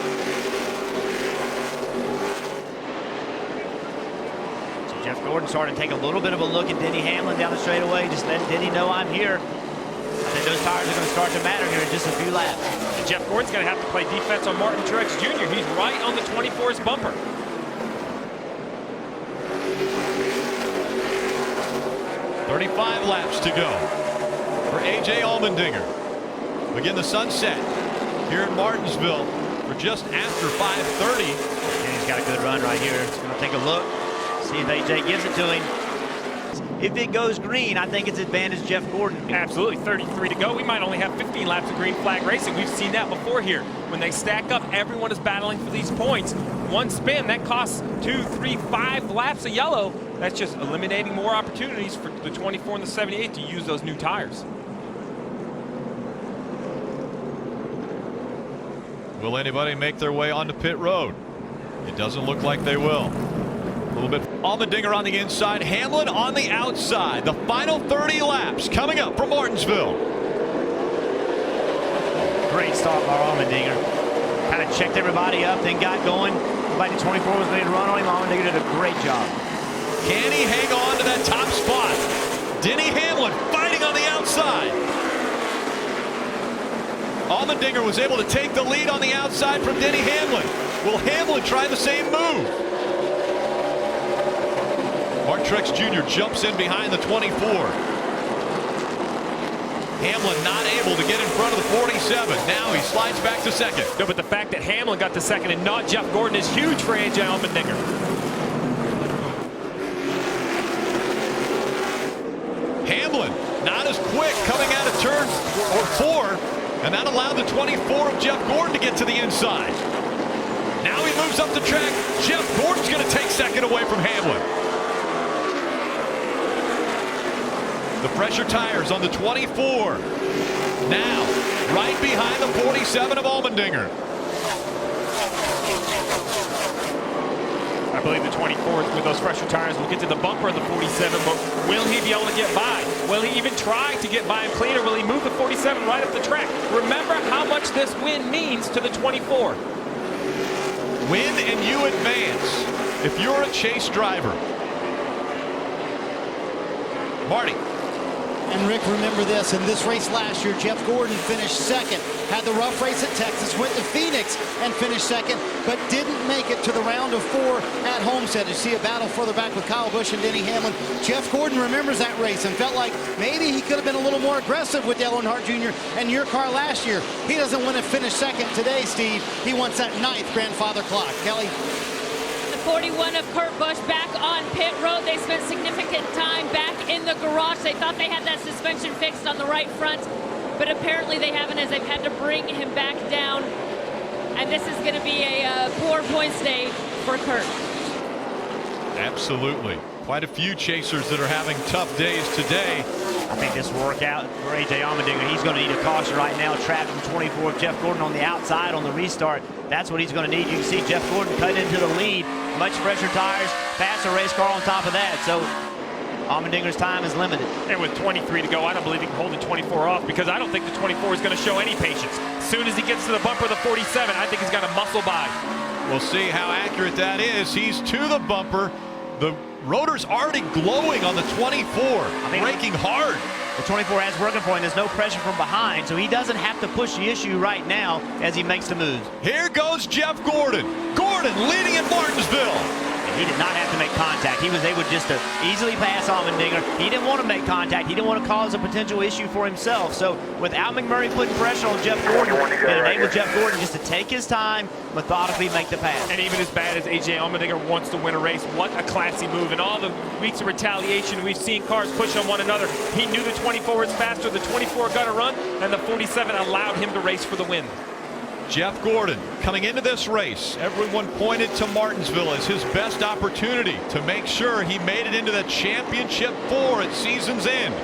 So Jeff Gordon starting to take a little bit of a look at Denny Hamlin down the straightaway, just letting Denny know I'm here. I think those tires are going to start to matter here in just a few laps. And Jeff Gordon's going to have to play defense on Martin Truex Jr. He's right on the 24's bumper. .35 laps to go for A.J. Allmendinger. Again, the sunset here in Martinsville for just after 5:30. And he's got a good run right here. He's going to take a look, see if A.J. gives it to him. If it goes green, I think it's advantage Jeff Gordon. Absolutely, 33 to go. We might only have 15 laps of green flag racing. We've seen that before here. When they stack up, everyone is battling for these points. One spin, that costs 2, 3, 5 laps of yellow. That's just eliminating more opportunities for the 24 and the 78 to use those new tires. Will anybody make their way onto pit road? It doesn't look like they will. A little bit. Allmendinger on the inside, Hamlin on the outside. The final 30 laps coming up from Martinsville. Great start by Allmendinger. Kind of checked everybody up, then got going. Like the 24 was ready to run on him. Allmendinger did a great job. Can he hang on to that top spot? Denny Hamlin fighting on the outside. Allmendinger was able to take the lead on the outside from Denny Hamlin. Will Hamlin try the same move? Martin Truex Jr. jumps in behind the 24. Hamlin not able to get in front of the 47. Now he slides back to second. No, but the fact that Hamlin got to second and not Jeff Gordon is huge for A.J. Allmendinger. Hamlin not as quick coming out of turn 4, and that allowed the 24 of Jeff Gordon to get to the inside. Now he moves up the track. Jeff Gordon's going to take second away from Hamlin. The pressure tires on the 24. Now, right behind the 47 of Allmendinger. I believe the 24th with those fresher tires will get to the bumper of the 47, but will he be able to get by? Will he even try to get by him clean, or will he move the 47 right up the track? Remember how much this win means to the 24. Win and you advance if you're a chase driver. Marty. And Rick, remember this, in this race last year, Jeff Gordon finished second, had the rough race at Texas, went to Phoenix and finished second, but didn't make it to the round of 4 at Homestead. You see a battle further back with Kyle Busch and Denny Hamlin. Jeff Gordon remembers that race and felt like maybe he could have been a little more aggressive with Dale Earnhardt Jr. and your car last year. He doesn't want to finish second today, Steve. He wants that 9th grandfather clock. Kelly? 41 of Kurt Busch back on pit road. They spent significant time back in the garage. They thought they had that suspension fixed on the right front, but apparently they haven't, as they've had to bring him back down. And this is going to be a poor points day for Kurt. Absolutely. Quite a few chasers that are having tough days today. I think this will work out for A.J. Allmendinger. He's going to need a caution right now. Trapped from 24 of Jeff Gordon on the outside on the restart. That's what he's going to need. You can see Jeff Gordon cut into the lead. Much fresher tires, faster race car on top of that. So Allmendinger's time is limited. And with 23 to go, I don't believe he can hold the 24 off, because I don't think the 24 is going to show any patience. As soon as he gets to the bumper of the 47, I think he's got to muscle by. We'll see how accurate that is. He's to the bumper. The rotor's already glowing on the 24, braking hard. The 24 has working for him. There's no pressure from behind, so he doesn't have to push the issue right now as he makes the moves. Here goes Jeff Gordon. Gordon leading at Martinsville. He did not have to make contact. He was able just to easily pass Allmendinger. He didn't want to make contact. He didn't want to cause a potential issue for himself. So without McMurray putting pressure on Jeff Gordon, it enabled Jeff Gordon just to take his time, methodically make the pass. And even as bad as A.J. Allmendinger wants to win a race, what a classy move. In all the weeks of retaliation, we've seen cars push on one another. He knew the 24 was faster, the 24 got a run, and the 47 allowed him to race for the win. Jeff Gordon coming into this race, everyone pointed to Martinsville as his best opportunity to make sure he made it into the championship 4 at season's end.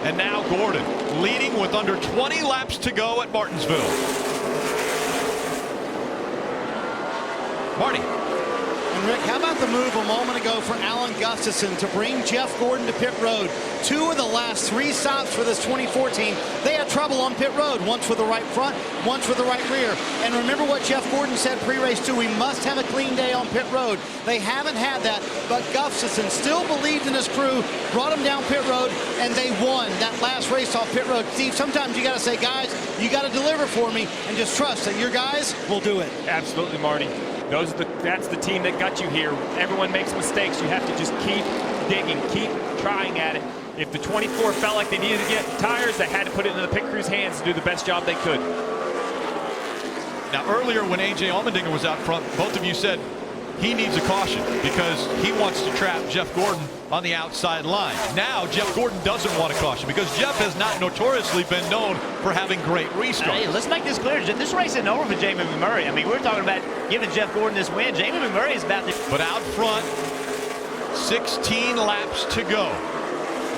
And now Gordon leading with under 20 laps to go at Martinsville. Marty. And Rick, how about the move a moment ago for Alan Gustafson to bring Jeff Gordon to pit road? 2 of the last 3 stops for this 2014, they had trouble on pit road. Once with the right front, once with the right rear. And remember what Jeff Gordon said pre-race too, we must have a clean day on pit road. They haven't had that, but Gustafson still believed in his crew, brought him down pit road, and they won that last race off pit road. Steve, sometimes you got to say, guys, you got to deliver for me, and just trust that your guys will do it. Absolutely, Marty. That's the team that got you here. Everyone makes mistakes. You have to just keep digging, keep trying at it. If the 24 felt like they needed to get tires, they had to put it into the pit crew's hands to do the best job they could. Now earlier when A.J. Allmendinger was out front, both of you said he needs a caution because he wants to trap Jeff Gordon on the outside line. Now Jeff Gordon doesn't want a caution because Jeff has not notoriously been known for having great restarts. Hey, let's make this clear. This race isn't over for Jamie McMurray. I mean, we're talking about giving Jeff Gordon this win. Jamie McMurray is about to... But out front, 16 laps to go.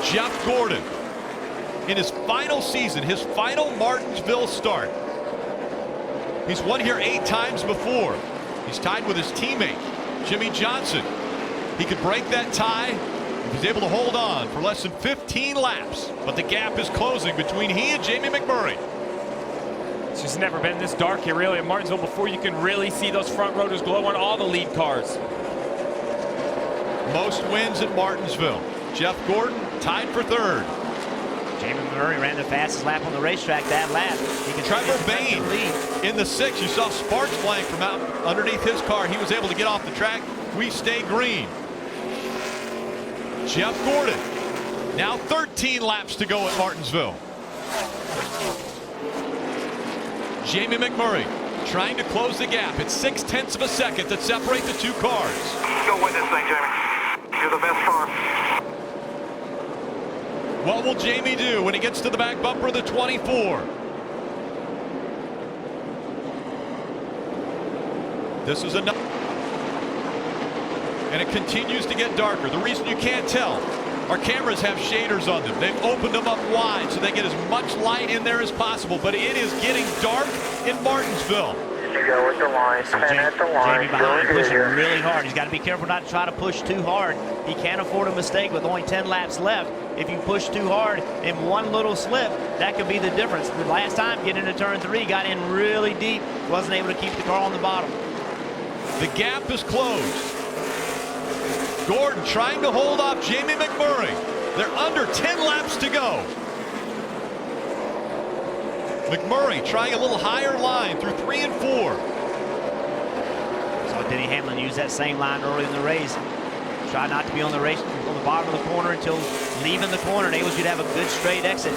Jeff Gordon in his final season, his final Martinsville start. He's won here 8 times before. He's tied with his teammate, Jimmy Johnson. He could break that tie if he's able to hold on for less than 15 laps. But the gap is closing between he and Jamie McMurray. It's just never been this dark here really at Martinsville before you can really see those front rotors glow on all the lead cars. Most wins at Martinsville. Jeff Gordon tied for 3rd. Jamie McMurray ran the fastest lap on the racetrack that lap. Trevor Bayne in the 6th. You saw sparks flying from out underneath his car. He was able to get off the track. We stay green. Jeff Gordon now 13 laps to go at Martinsville. Jamie McMurray trying to close the gap. It's 0.6 of a second that separate the 2 cars. Go win this thing, Jamie. You're the best car. What will Jamie do when he gets to the back bumper of the 24? This is enough. And it continues to get darker. The reason you can't tell, our cameras have shaders on them. They've opened them up wide so they get as much light in there as possible. But it is getting dark in Martinsville. You go with the line, spin at the line. Jamie behind pushing really hard. He's got to be careful not to try to push too hard. He can't afford a mistake with only 10 laps left. If you push too hard in one little slip, that could be the difference. The last time getting into turn 3, got in really deep, wasn't able to keep the car on the bottom. The gap is closed. Gordon trying to hold off Jamie McMurray. They're under 10 laps to go. McMurray trying a little higher line through 3 and 4. So Denny Hamlin used that same line early in the race. Try not to be on the race on the bottom of the corner until leaving the corner, enables you to have a good straight exit.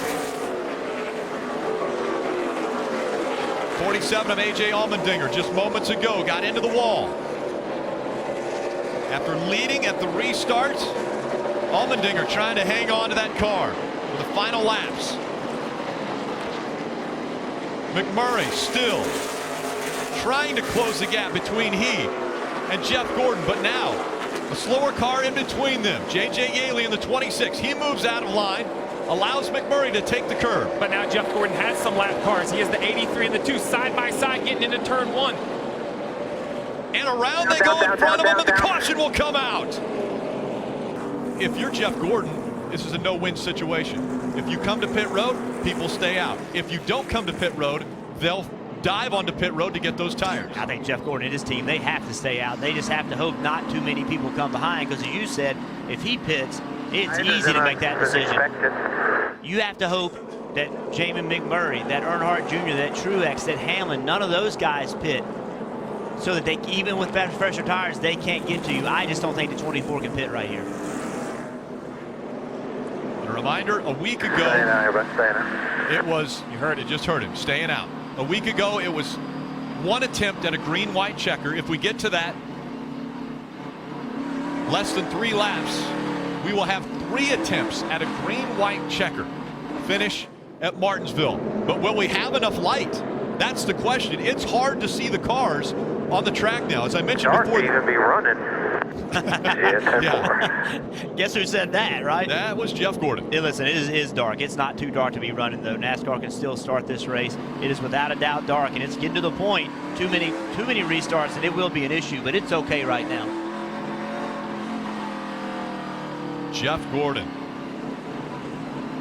47 of A.J. Allmendinger just moments ago got into the wall. After leading at the restarts, Allmendinger trying to hang on to that car for the final laps. McMurray still trying to close the gap between he and Jeff Gordon, but now a slower car in between them. J.J. Yaley in the 26. He moves out of line, allows McMurray to take the curb. But now Jeff Gordon has some lap cars. He has the 83 and the 2 side by side getting into turn 1. And around they go in front of him, and the caution will come out. If you're Jeff Gordon, this is a no-win situation. If you come to pit road, people stay out. If you don't come to pit road, they'll dive onto pit road to get those tires. I think Jeff Gordon and his team, they have to stay out. They just have to hope not too many people come behind, because as you said, if he pits, it's easy to make that decision. You have to hope that Jamin McMurray, that Earnhardt Jr., that Truex, that Hamlin, none of those guys pit, so that they, even with fresher tires, they can't get to you. I just don't think the 24 can pit right here. A reminder, a week ago, it was, you heard it, just heard him, staying out. A week ago, it was one attempt at a green-white checker. If we get to that, less than 3 laps, we will have 3 attempts at a green-white checker finish at Martinsville. But will we have enough light? That's the question. It's hard to see the cars on the track now. As I mentioned before, even be running. Yeah. Guess who said that, right? That was Jeff Gordon. Hey, listen, it is dark. It's not too dark to be running, though. NASCAR can still start this race. It is without a doubt dark, and it's getting to the point. Too many restarts, and it will be an issue, but it's okay right now. Jeff Gordon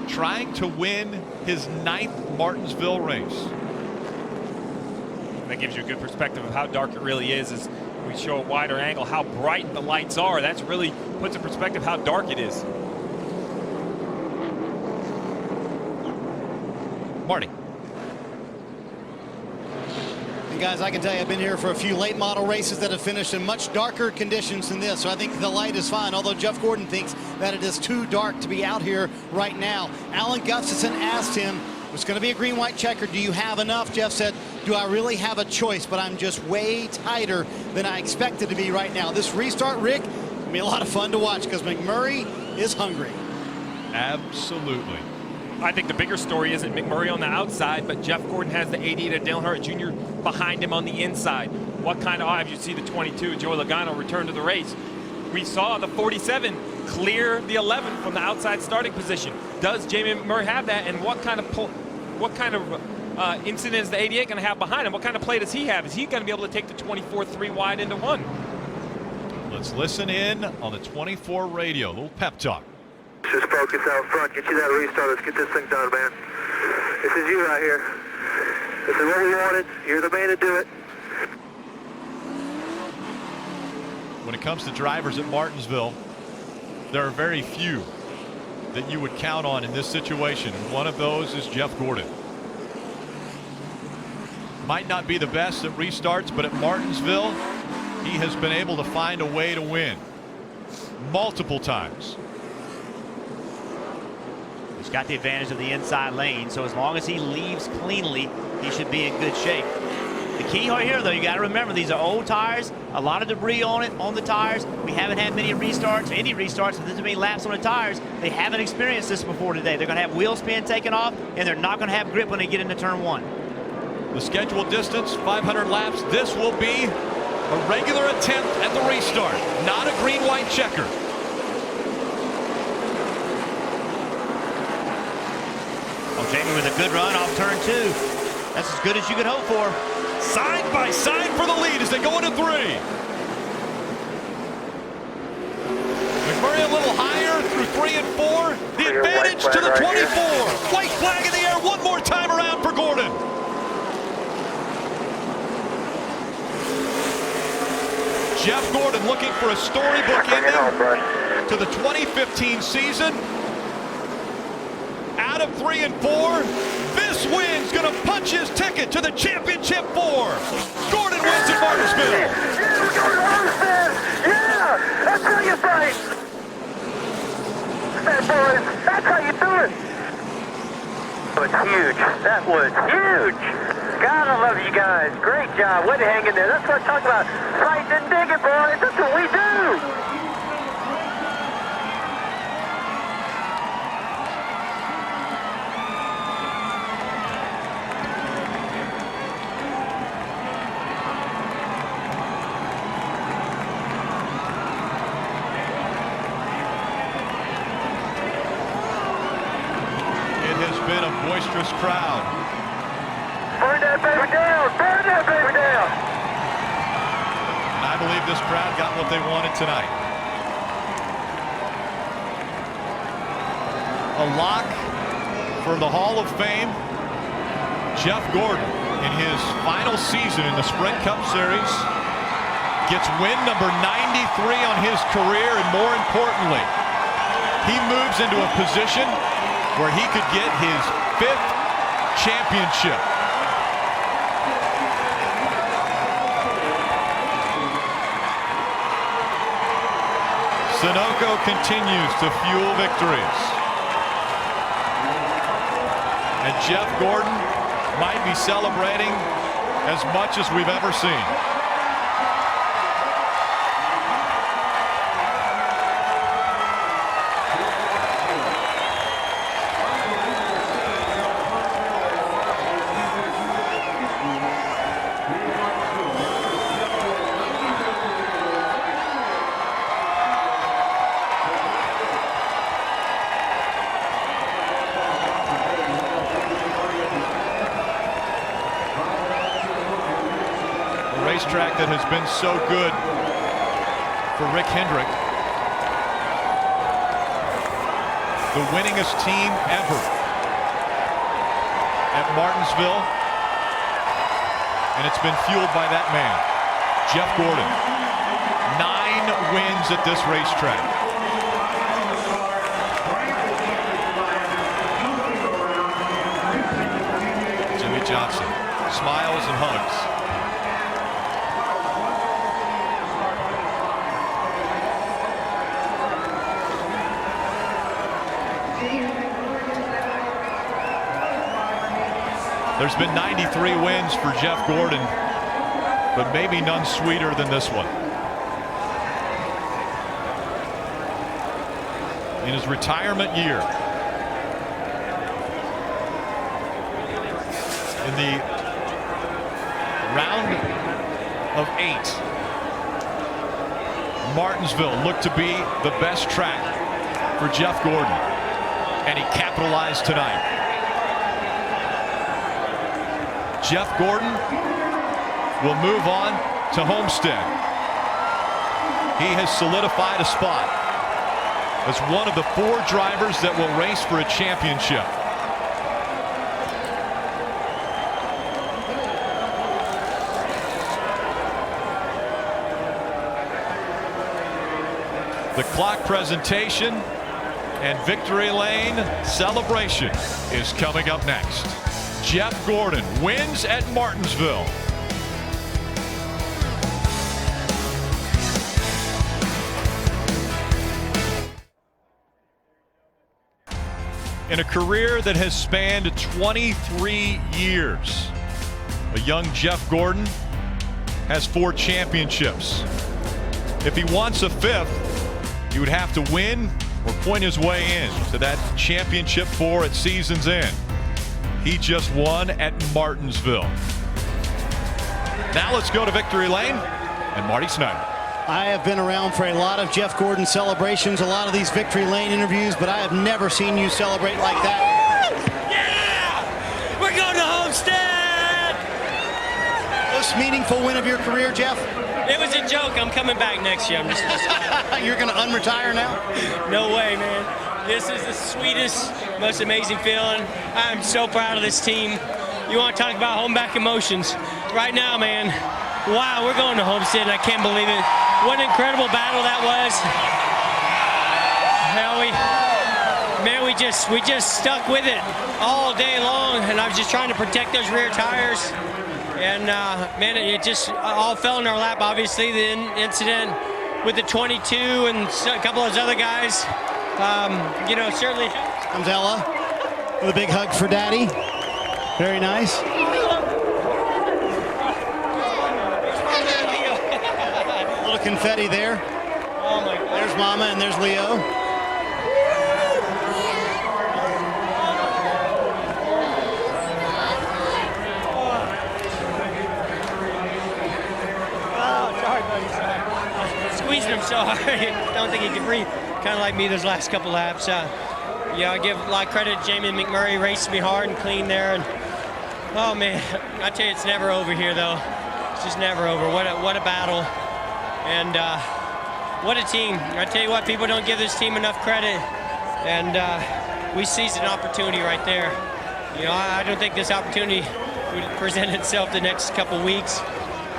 trying to win his 9th Martinsville race. That gives you a good perspective of how dark it really is. As we show a wider angle, how bright the lights are. That's really puts in perspective how dark it is. Marty. And guys, I can tell you, I've been here for a few late model races that have finished in much darker conditions than this, so I think the light is fine, although Jeff Gordon thinks that it is too dark to be out here right now. Alan Gustafson asked him, it's going to be a green-white checker, do you have enough? Jeff said, do I really have a choice? But I'm just way tighter than I expected to be right now. This restart, Rick, will be a lot of fun to watch because McMurray is hungry. Absolutely. I think the bigger story isn't McMurray on the outside, but Jeff Gordon has the 88 of Dale Earnhardt Jr. behind him on the inside. What kind of odds? You see the 22, Joey Logano, return to the race. We saw the 47 clear the 11 from the outside starting position. Does Jamin McMurray have that? And what kind of incident is the 88 going to have behind him? What kind of play does he have? Is he going to be able to take the 24 3 wide into 1? Let's listen in on the 24 radio. A little pep talk. Just focus out front. Get you that restart. Let's get this thing done, man. This is you right here. This is what we wanted. You're the man to do it. When it comes to drivers at Martinsville, there are very few that you would count on in this situation. And one of those is Jeff Gordon. Might not be the best at restarts, but at Martinsville, he has been able to find a way to win multiple times. He's got the advantage of the inside lane, so as long as he leaves cleanly, he should be in good shape. The key right here, though, you got to remember, these are old tires, a lot of debris on the tires. We haven't had many restarts with this many laps on the tires. They haven't experienced this before today. They're going to have wheel spin taken off, and they're not going to have grip when they get into turn 1. The scheduled distance, 500 laps. This will be a regular attempt at the restart, not a green-white checker. Oh, Jamie with a good run off turn 2. That's as good as you could hope for. Side by side for the lead as they go into 3. McMurray a little higher through 3 and 4. The advantage to the 24. White flag in the air one more time around for Gordon. Jeff Gordon looking for a storybook ending to the 2015 season. Out of 3 and 4, this win's gonna punch his ticket to the championship 4. Gordon wins at Martinsville. Yeah, we're going to Homestead. Yeah, that's how you fight. Hey, boys, that's how you do it. That was huge. That was huge. God, I love you guys. Great job. Way to hang in there. That's what I'm talking about. Fighting and digging, boys. That's what we do. Boisterous crowd. Burn that baby down! Burn that baby down! And I believe this crowd got what they wanted tonight. A lock for the Hall of Fame. Jeff Gordon in his final season in the Sprint Cup Series. Gets win number 93 on his career, and more importantly, he moves into a position where he could get his 5th championship. Sunoco continues to fuel victories. And Jeff Gordon might be celebrating as much as we've ever seen. Racetrack that has been so good for Rick Hendrick. The winningest team ever at Martinsville, and it's been fueled by that man, Jeff Gordon. 9 wins at this racetrack. Jimmy Johnson smiles and hugs. There's been 93 wins for Jeff Gordon, but maybe none sweeter than this one. In his retirement year, in the round of 8, Martinsville looked to be the best track for Jeff Gordon, and he capitalized tonight. Jeff Gordon will move on to Homestead. He has solidified a spot as one of the 4 drivers that will race for a championship. The clock presentation and victory lane celebration is coming up next. Jeff Gordon wins at Martinsville. In a career that has spanned 23 years, a young Jeff Gordon has 4 championships. If he wants a 5th, he would have to win or point his way in to that championship 4 at season's end. He just won at Martinsville. Now let's go to Victory Lane and Marty Snyder. I have been around for a lot of Jeff Gordon celebrations, a lot of these Victory Lane interviews, but I have never seen you celebrate like that. Yeah! We're going to Homestead! Most meaningful win of your career, Jeff? It was a joke. I'm coming back next year. I'm just You're going to unretire now? No way, man. This is the sweetest, most amazing feeling. I'm so proud of this team. You want to talk about home back emotions? Right now, man, wow, we're going to Homestead, and I can't believe it. What an incredible battle that was. Hell, we just stuck with it all day long, and I was just trying to protect those rear tires. And man, it just all fell in our lap. Obviously, the incident with the 22 and a couple of those other guys. You know, certainly. Comes Ella with a big hug for Daddy. Very nice. A little confetti there. Oh my God. There's Mama and there's Leo. Squeezing him so hard, I don't think he can breathe. Kind of like me those last couple laps. Yeah, I give a lot of credit to Jamie McMurray, raced me hard and clean there. And oh man, I tell you, it's never over here though. It's just never over. What a battle, and what a team. I tell you what, people don't give this team enough credit, and we seized an opportunity right there. You know, I don't think this opportunity would present itself the next couple weeks.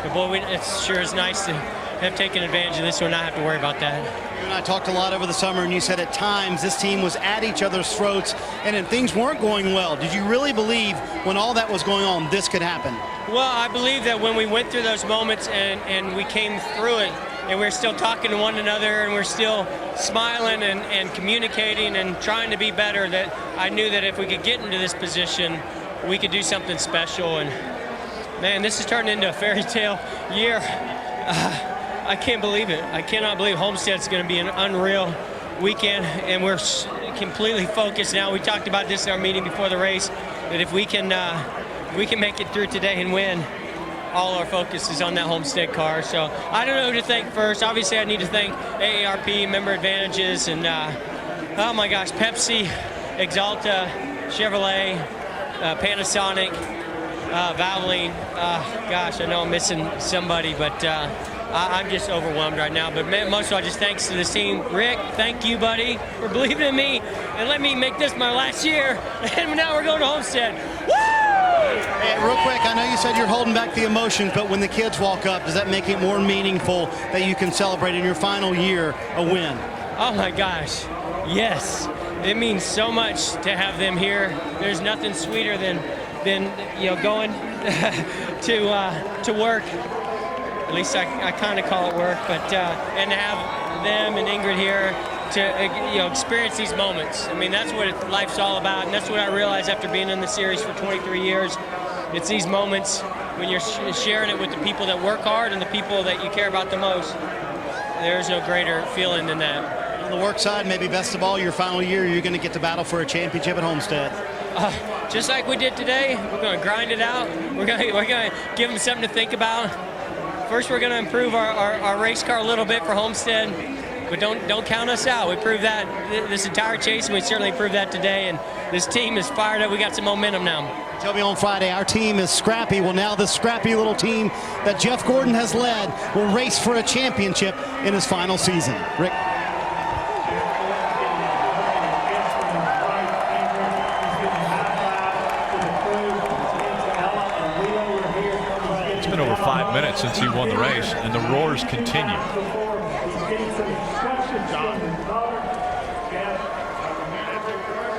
But boy, it sure is nice to have taken advantage of this one, not have to worry about that. You and I talked a lot over the summer, and you said at times this team was at each other's throats, and then things weren't going well. Did you really believe when all that was going on, this could happen? Well, I believe that when we went through those moments and we came through it, and we're still talking to one another, and we're still smiling and communicating and trying to be better, that I knew that if we could get into this position, we could do something special. And man, this has turned into a fairy tale year. I can't believe it. I cannot believe Homestead's going to be an unreal weekend, and we're completely focused now. We talked about this in our meeting before the race, that if we can make it through today and win, all our focus is on that Homestead car. So I don't know who to thank first. Obviously, I need to thank AARP, Member Advantages, and oh my gosh, Pepsi, Exalta, Chevrolet, Panasonic, Valvoline. Gosh, I know I'm missing somebody, but I'm just overwhelmed right now. But most of all, just thanks to this team. Rick, thank you, buddy, for believing in me and let me make this my last year. And now we're going to Homestead. Woo! Hey, real quick, I know you said you're holding back the emotions, but when the kids walk up, does that make it more meaningful that you can celebrate in your final year a win? Oh my gosh, yes. It means so much to have them here. There's nothing sweeter than going to work. At least I kind of call it work, but and to have them and Ingrid here to experience these moments. I mean, that's what life's all about, and that's what I realized after being in the series for 23 years. It's these moments when you're sharing it with the people that work hard and the people that you care about the most. There's no greater feeling than that. On the work side, maybe best of all, your final year, you're going to get to battle for a championship at Homestead. Just like we did today, we're going to grind it out. We're going to give them something to think about. First, we're going to improve our race car a little bit for Homestead, but don't count us out. We proved that this entire chase, and we certainly proved that today. And this team is fired up. We got some momentum now. Tell me on Friday, our team is scrappy. Well, now this scrappy little team that Jeff Gordon has led will race for a championship in his final season. Rick. It's been over 5 minutes since he won the race, and the roars continue.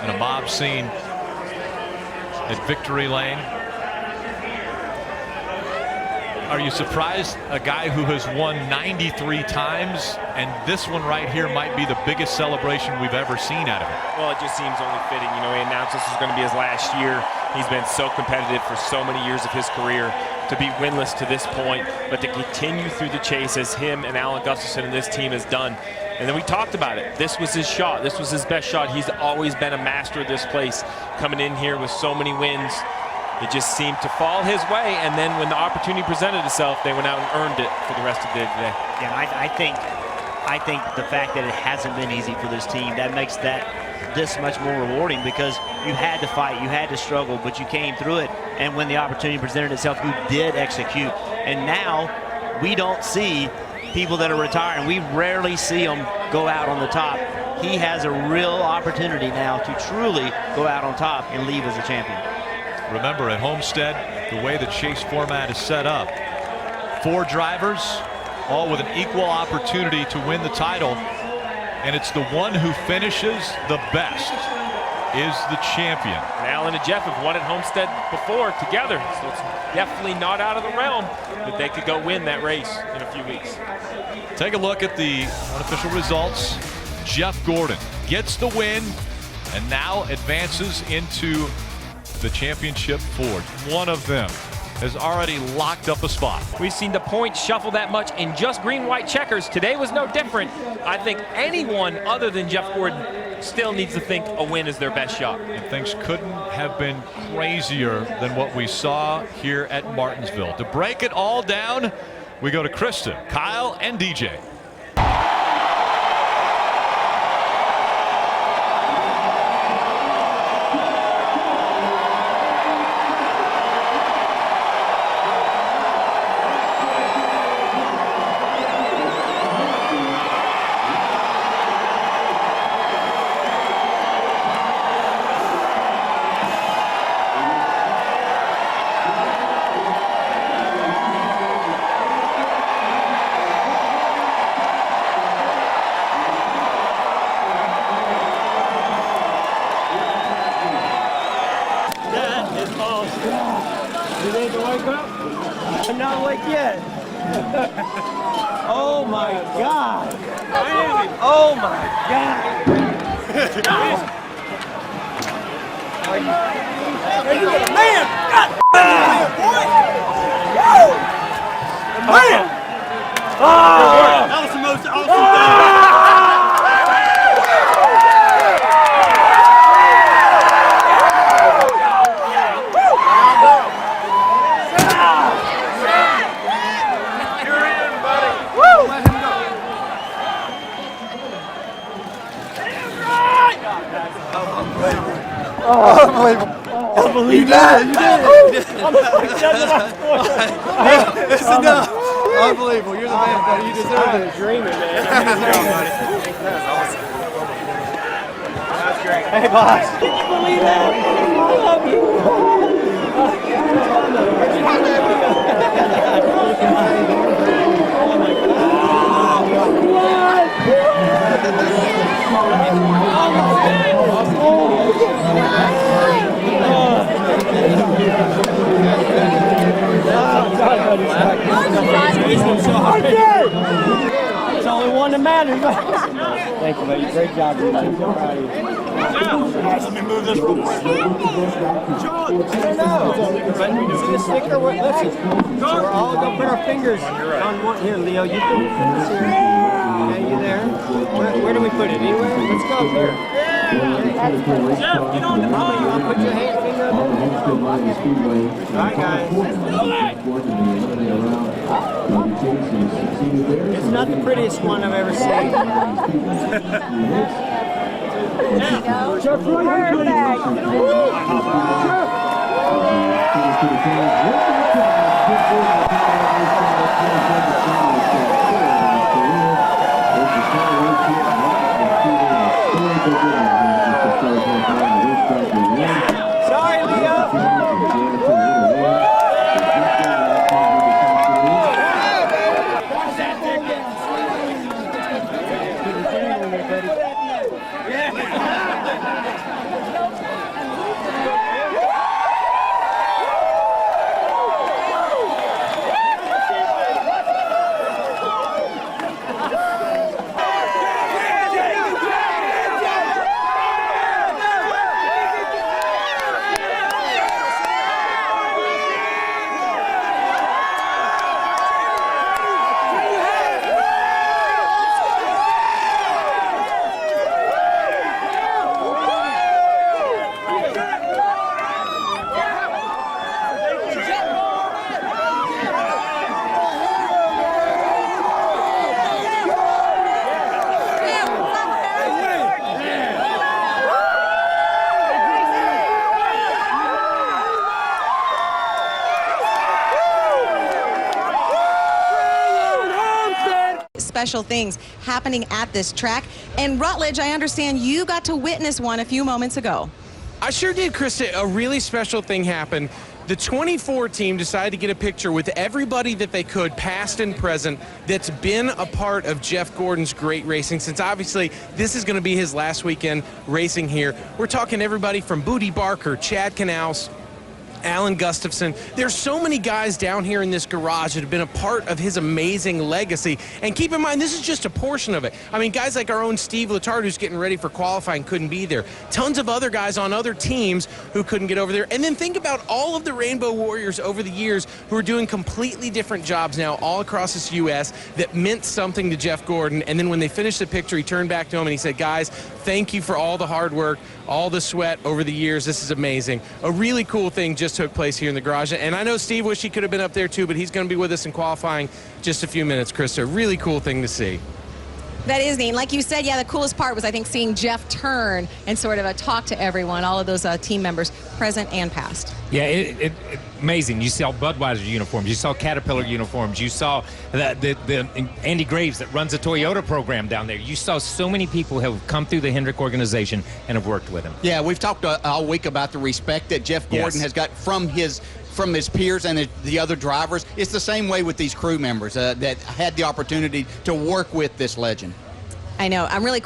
And a mob scene at Victory Lane. Are you surprised? A guy who has won 93 times, and this one right here might be the biggest celebration we've ever seen out of him. Well, it just seems only fitting. You know, he announced this was going to be his last year. He's been so competitive for so many years of his career. To be winless to this point, but to continue through the chase as him and Alan Gustafson and this team has done. And then we talked about it. This was his shot. This was his best shot. He's always been a master of this place, coming in here with so many wins. It just seemed to fall his way, and then when the opportunity presented itself, they went out and earned it for the rest of the day today. Yeah, I think the fact that it hasn't been easy for this team, that makes this much more rewarding, because you had to fight, you had to struggle, but you came through it, and when the opportunity presented itself, you did execute. And now we don't see people that are retiring. We rarely see them go out on the top. He has a real opportunity now to truly go out on top and leave as a champion. Remember, at Homestead, the way the chase format is set up, 4 drivers, all with an equal opportunity to win the title, and it's the one who finishes the best is the champion. And Alan and Jeff have won at Homestead before together, so it's definitely not out of the realm that they could go win that race in a few weeks. Take a look at the unofficial results. Jeff Gordon gets the win and now advances into the championship Ford. One of them has already locked up a spot. We've seen the points shuffle that much in just green-white checkers. Today was no different. I think anyone other than Jeff Gordon still needs to think a win is their best shot. And things couldn't have been crazier than what we saw here at Martinsville. To break it all down, we go to Krista, Kyle, and DJ. not awake yet. Oh my God. Oh my God. Man! God damn, boy! Woo! Man! That was the most awesome thing. Oh, unbelievable. I believe You that. did. You did. I'm It's enough. Unbelievable. You're the man, buddy. You deserve it. Dreaming, man. That's awesome. That's great. Hey, boss. Can you believe that? I love you. It's only one that matters. Thank you, buddy. Great job, dude. I'm so proud of you. Let me move this real quick. John, I don't know. But see the sticker? Listen. So we're all going to put our fingers on one. Here, Leo, you can. Yeah, you there? Where do we put it? Anywhere? Let's go up here. Jeff, get on the phone. You want to put your hand finger up there? All right, guys. It's not the prettiest one I've ever seen. Sorry, Leo. Special things happening at this track. And Rutledge, I understand you got to witness one a few moments ago. I sure did, Krista. A really special thing happened. The 24 team decided to get a picture with everybody that they could, past and present, that's been a part of Jeff Gordon's great racing, since obviously this is going to be his last weekend racing here. We're talking everybody from Booty Barker, Chad Knaus, Alan Gustafson. There's so many guys down here in this garage that have been a part of his amazing legacy. And keep in mind, this is just a portion of it. I mean, guys like our own Steve Letarte, who's getting ready for qualifying, couldn't be there. Tons of other guys on other teams who couldn't get over there. And then think about all of the Rainbow Warriors over the years who are doing completely different jobs now all across this U.S. that meant something to Jeff Gordon. And then when they finished the picture, he turned back to him and he said, guys, thank you for all the hard work, all the sweat over the years. This is amazing. A really cool thing just took place here in the garage. And I know Steve wished he could have been up there too, but he's going to be with us in qualifying just a few minutes, Krista. Really cool thing to see. That is neat. Like you said, yeah, the coolest part was, I think, seeing Jeff turn and sort of talk to everyone, all of those team members, present and past. Yeah, amazing. You saw Budweiser uniforms. You saw Caterpillar uniforms. You saw the Andy Graves that runs the Toyota program down there. You saw so many people have come through the Hendrick organization and have worked with him. Yeah, we've talked all week about the respect that Jeff Gordon has got from his peers and the other drivers. It's the same way with these crew members that had the opportunity to work with this legend. I know. I'm really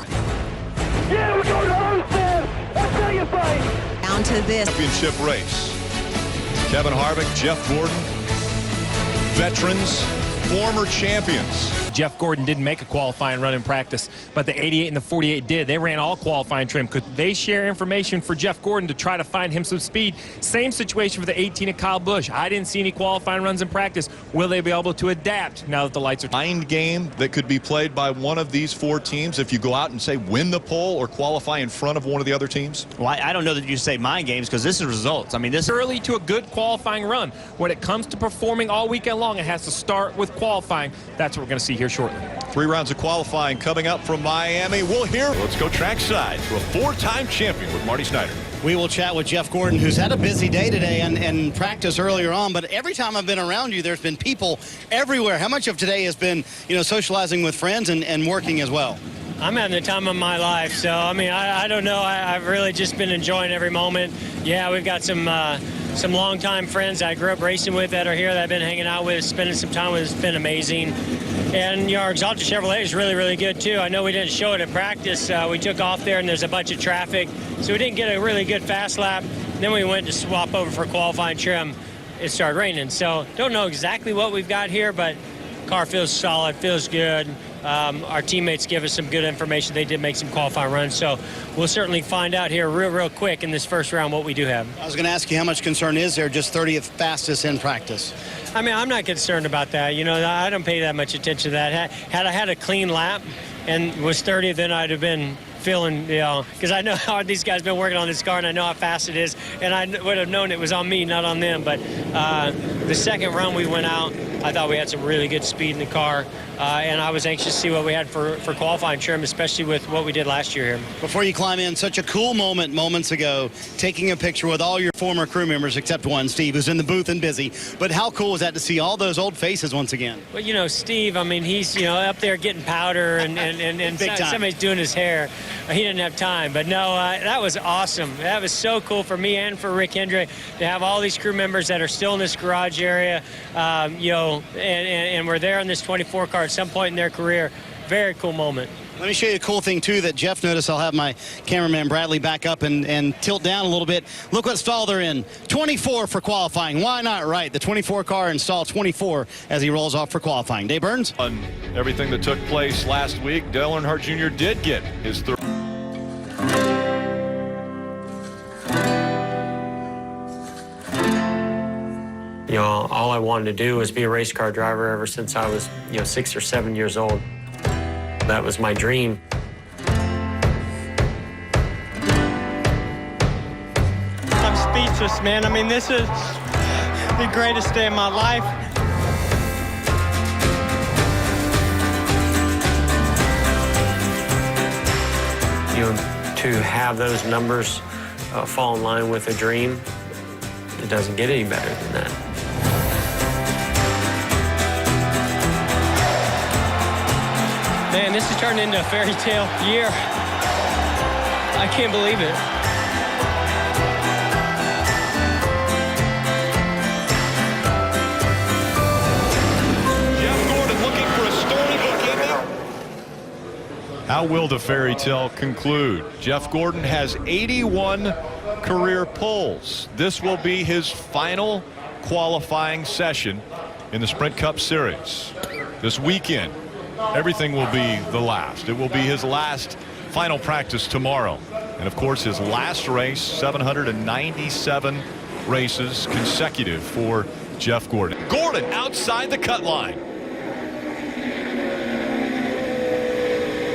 Yeah, we're going to Homestead. I'll tell you, buddy. Down to this Championship race. Kevin Harvick, Jeff Gordon, veterans, former champions. Jeff Gordon didn't make a qualifying run in practice, but the 88 and the 48 did. They ran all qualifying trim. Could they share information for Jeff Gordon to try to find him some speed? Same situation for the 18 of Kyle Busch. I didn't see any qualifying runs in practice. Will they be able to adapt now that the lights are... Mind game that could be played by one of these four teams if you go out and, say, win the pole or qualify in front of one of the other teams? Well, I don't know that you say mind games because this is results. I mean, this early to a good qualifying run. When it comes to performing all weekend long, it has to start with qualifying. That's what we're going to see here shortly. 3 rounds of qualifying coming up from Miami. We'll hear. Let's go trackside to a 4-time champion with Marty Snyder. We will chat with Jeff Gordon, who's had a busy day today and practice earlier on. But every time I've been around you, there's been people everywhere. How much of today has been, socializing with friends and working as well? I'm having the time of my life. So, I mean, I don't know. I've really just been enjoying every moment. Yeah, we've got some longtime friends I grew up racing with that are here that I've been hanging out with, spending some time with. It's been amazing. And our Exalted Chevrolet is really, really good, too. I know we didn't show it at practice. We took off there, and there's a bunch of traffic. So we didn't get a really good fast lap. Then we went to swap over for qualifying trim. It started raining. So don't know exactly what we've got here, but car feels solid, feels good. Our teammates give us some good information. They did make some qualifying runs, so we'll certainly find out here real quick in this first round what we do have. I was going to ask you how much concern is there, just 30th fastest in practice? I mean, I'm not concerned about that. I don't pay that much attention to that. Had I had a clean lap and was 30th, then I'd have been feeling, because I know how these guys have been working on this car, and I know how fast it is, and I would have known it was on me, not on them. But the second run we went out, I thought we had some really good speed in the car, and I was anxious to see what we had for qualifying trim, especially with what we did last year here. Before you climb in, such a cool moment moments ago, taking a picture with all your former crew members except one, Steve, who's in the booth and busy. But how cool was that to see all those old faces once again? Well, Steve, I mean, he's, up there getting powder and somebody's doing his hair. He didn't have time. But no, that was awesome. That was so cool for me and for Rick Hendry to have all these crew members that are still in this garage area, and we're there in this 24 car at some point in their career. Very cool moment. Let me show you a cool thing, too, that Jeff noticed. I'll have my cameraman Bradley back up and tilt down a little bit. Look what stall they're in. 24 for qualifying. Why not, right? The 24 car in stall 24 as he rolls off for qualifying. Dave Burns? On everything that took place last week, Dale Earnhardt Jr. did get his third. All I wanted to do was be a race car driver ever since I was, 6 or 7 years old. That was my dream. I'm speechless, man. I mean, this is the greatest day of my life. To have those numbers fall in line with a dream, it doesn't get any better than that. Man, this is turning into a fairy tale year. I can't believe it. Jeff Gordon looking for a storybook ending. How will the fairy tale conclude? Jeff Gordon has 81 career poles. This will be his final qualifying session in the Sprint Cup Series. This weekend, everything will be the last. It will be his last final practice tomorrow. And of course, his last race, 797 races consecutive for Jeff Gordon. Gordon outside the cut line.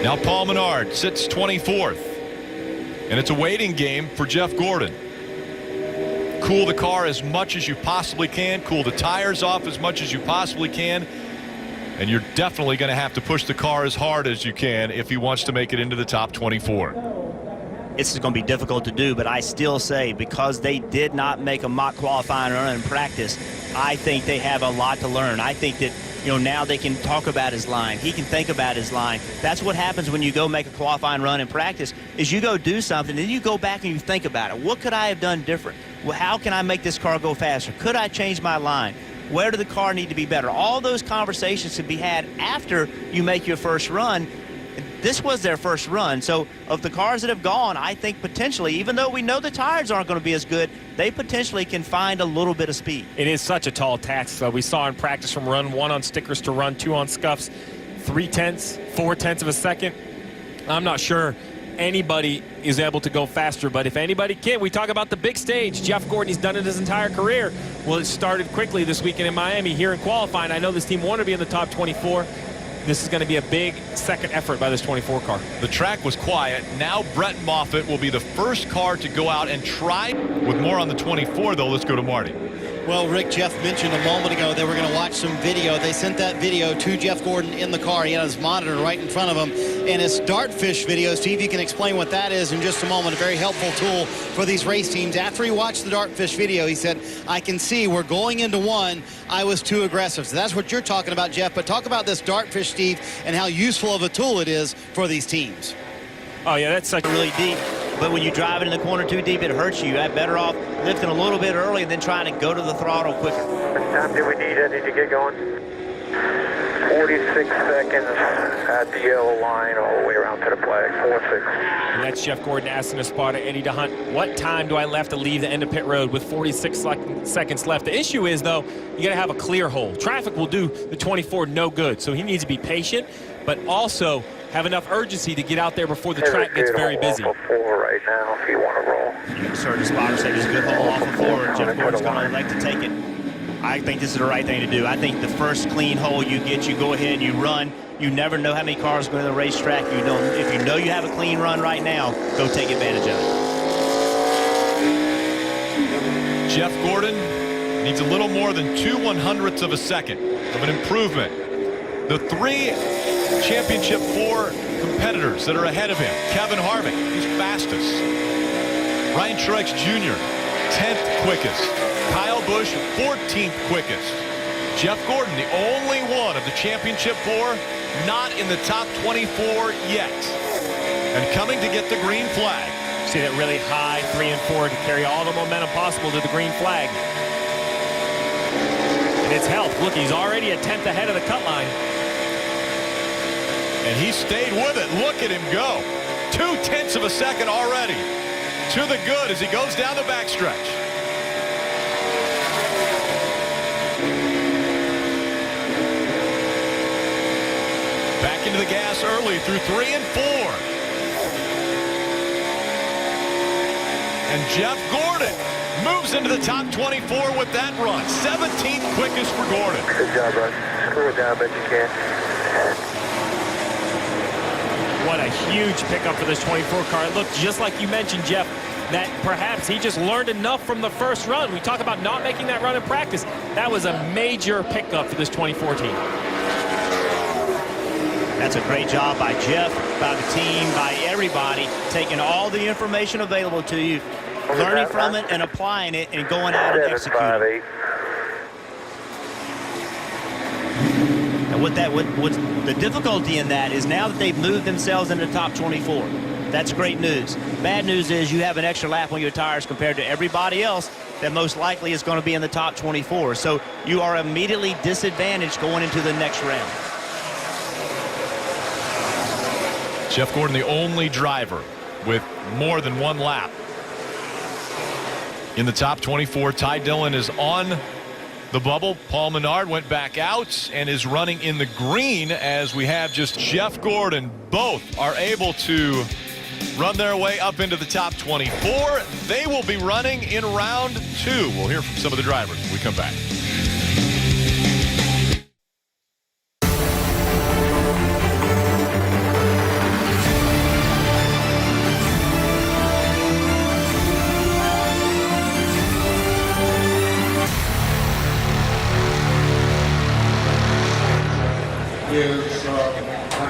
Now Paul Menard sits 24th. And it's a waiting game for Jeff Gordon. Cool the car as much as you possibly can. Cool the tires off as much as you possibly can. And you're definitely going to have to push the car as hard as you can if he wants to make it into the top 24. It's going to be difficult to do, but I still say because they did not make a mock qualifying run in practice, I think they have a lot to learn. I think that, now they can talk about his line. He can think about his line. That's what happens when you go make a qualifying run in practice is you go do something, then you go back and you think about it. What could I have done different? Well, how can I make this car go faster? Could I change my line? Where did the car need to be better? All those conversations can be had after you make your first run. this was their first run. So of the cars that have gone, I think potentially, even though we know the tires aren't going to be as good, they potentially can find a little bit of speed. It is such a tall task. We saw in practice from run 1 on stickers to run 2 on scuffs, 3/10, 4/10 of a second. I'm not sure anybody is able to go faster, but if anybody can, we talk about the big stage. Jeff Gordon, he's done it his entire career. Well, it started quickly this weekend in Miami here in qualifying. I know this team wanted to be in the top 24. This is going to be a big second effort by this 24 car. The track was quiet. Now Brett Moffitt will be the first car to go out and try. With more on the 24, though, let's go to Marty. Well, Rick, Jeff mentioned a moment ago they were going to watch some video. They sent that video to Jeff Gordon in the car. He had his monitor right in front of him. And it's dartfish video. Steve, you can explain what that is in just a moment. A very helpful tool for these race teams. After he watched the dartfish video, he said, I can see we're going into one. I was too aggressive. So that's what you're talking about, Jeff. But talk about this dartfish, Steve, and how useful of a tool it is for these teams. Oh, yeah, that's such really deep. But when you drive it in the corner too deep, it hurts you. You're better off lifting a little bit early and then trying to go to the throttle quicker. How much time do we need? I need to get going. 46 seconds at the yellow line all the way around to the flag. 4-6. And that's Jeff Gordon asking his spotter, Eddie DeHunt, what time do I left to leave the end of pit road with 46 seconds left? The issue is, though, you got to have a clear hole. Traffic will do the 24 no good, so he needs to be patient, but also have enough urgency to get out there before the track gets very busy. Off of 4 right now if you want to roll. Certain spotter said it's a good hole off of 4. Jeff Gordon's going to elect to take it. I think this is the right thing to do. I think the first clean hole you get, you go ahead and you run. You never know how many cars go to the racetrack. You know, if you know you have a clean run right now, go take advantage of it. Jeff Gordon needs a little more than 2/100ths of a second of an improvement. The 3 Championship 4 competitors that are ahead of him. Kevin Harvick, he's fastest. Ryan Truex Jr., 10th quickest. Kyle Busch, 14th quickest. Jeff Gordon, the only one of the Championship 4 not in the top 24 yet. And coming to get the green flag. See that really high 3 and 4 to carry all the momentum possible to the green flag. And it's helped. Look, he's already a 10th ahead of the cut line. And he stayed with it. Look at him go. 0.2 of a second already. To the good as he goes down the backstretch. Back into the gas early through 3 and 4. And Jeff Gordon moves into the top 24 with that run. 17th quickest for Gordon. Good job, Russ. Screw it down, but you can. What a huge pickup for this 24 car. It looked just like you mentioned, Jeff, that perhaps he just learned enough from the first run. We talk about not making that run in practice. That was a major pickup for this 24 team. That's a great job by Jeff, by the team, by everybody, taking all the information available to you, learning from it and applying it and going out and executing. And what's the difficulty in that is now that they've moved themselves into the top 24. That's great news. Bad news is you have an extra lap on your tires compared to everybody else that most likely is going to be in the top 24. So you are immediately disadvantaged going into the next round. Jeff Gordon, the only driver with more than 1 lap in the top 24. Ty Dillon is on the bubble. Paul Menard went back out and is running in the green as we have just Jeff Gordon. Both are able to run their way up into the top 24. They will be running in round 2. We'll hear from some of the drivers when we come back.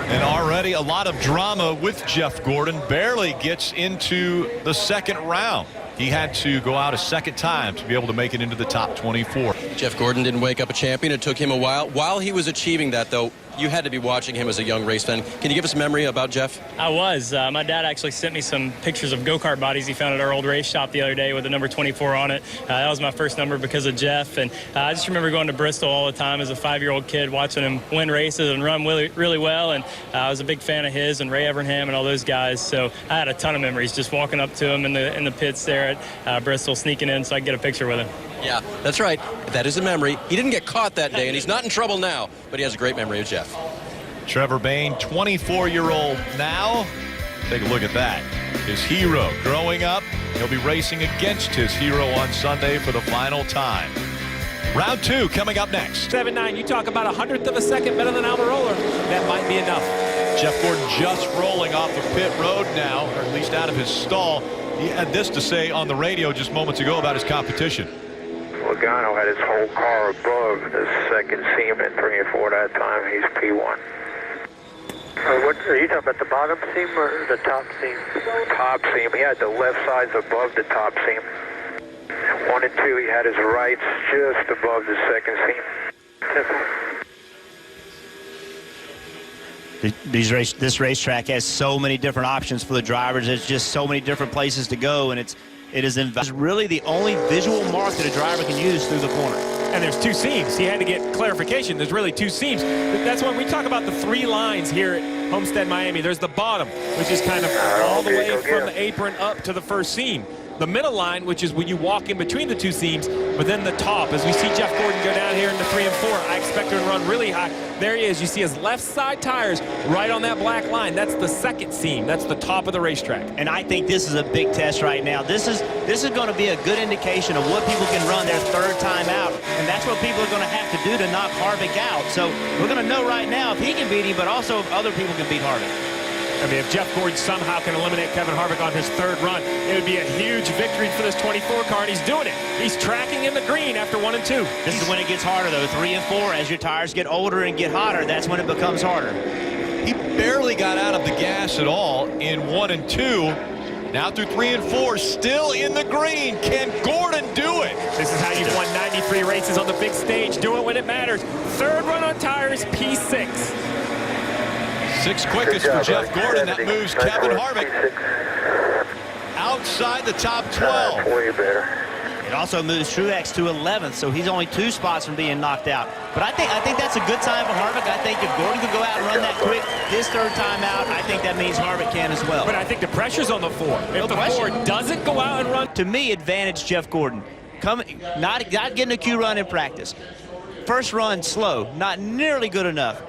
And already a lot of drama with Jeff Gordon. Barely gets into the second round. He had to go out a second time to be able to make it into the top 24. Jeff Gordon didn't wake up a champion. It took him a while. While he was achieving that, though, you had to be watching him as a young race fan. Can you give us a memory about Jeff? I was. My dad actually sent me some pictures of go-kart bodies he found at our old race shop the other day with the number 24 on it. That was my first number because of Jeff. And I just remember going to Bristol all the time as a 5-year-old kid, watching him win races and run really, really well. And I was a big fan of his and Ray Evernham and all those guys. So I had a ton of memories just walking up to him in the pits there at Bristol, sneaking in so I could get a picture with him. Yeah, that's right. That is a memory. He didn't get caught that day, and he's not in trouble now, but he has a great memory of Jeff. Trevor Bayne, 24-year-old now. Take a look at that. His hero growing up. He'll be racing against his hero on Sunday for the final time. Round 2 coming up next. 7-9, you talk about 1/100 of a second better than Almirola. That might be enough. Jeff Gordon just rolling off the pit road now, or at least out of his stall. He had this to say on the radio just moments ago about his competition. Logano had his whole car above the second seam at 3 and 4 that time. He's P1. What are you talking about, the bottom seam or the top seam? Top seam. He had the left sides above the top seam. 1 and 2, he had his rights just above the second seam. This racetrack has so many different options for the drivers. There's just so many different places to go, and it is really the only visual mark that a driver can use through the corner. And there's 2 seams. He had to get clarification. There's really 2 seams. That's when we talk about the 3 lines here at Homestead, Miami. There's the bottom, which is kind of all the way from the apron up to the first seam. The middle line, which is when you walk in between the 2 seams, but then the top, as we see Jeff Gordon go down here into 3 and 4, I expect him to run really high. There he is. You see his left side tires right on that black line. That's the second seam. That's the top of the racetrack. And I think this is a big test right now. This is going to be a good indication of what people can run their 3rd time out, and that's what people are going to have to do to knock Harvick out. So we're going to know right now if he can beat him, but also if other people can beat Harvick. I mean, if Jeff Gordon somehow can eliminate Kevin Harvick on his 3rd run, it would be a huge victory for this 24 car, and he's doing it. He's tracking in the green after 1 and 2. This is when it gets harder, though. 3 and 4, as your tires get older and get hotter, that's when it becomes harder. He barely got out of the gas at all in 1 and 2. Now through 3 and 4, still in the green. Can Gordon do it? This is how you've won 93 races on the big stage. Do it when it matters. 3rd run on tires, P6. 6th quickest for Jeff Gordon. That moves Kevin Harvick outside the top 12. Way better. It also moves Truex to 11th, so he's only 2 spots from being knocked out. But I think that's a good sign for Harvick. I think if Gordon could go out and run that quick, his 3rd time out, I think that means Harvick can as well. But I think the pressure's on the 4. If the 4 doesn't go out and run. To me, advantage Jeff Gordon. Not getting a Q run in practice. First run, slow. Not nearly good enough.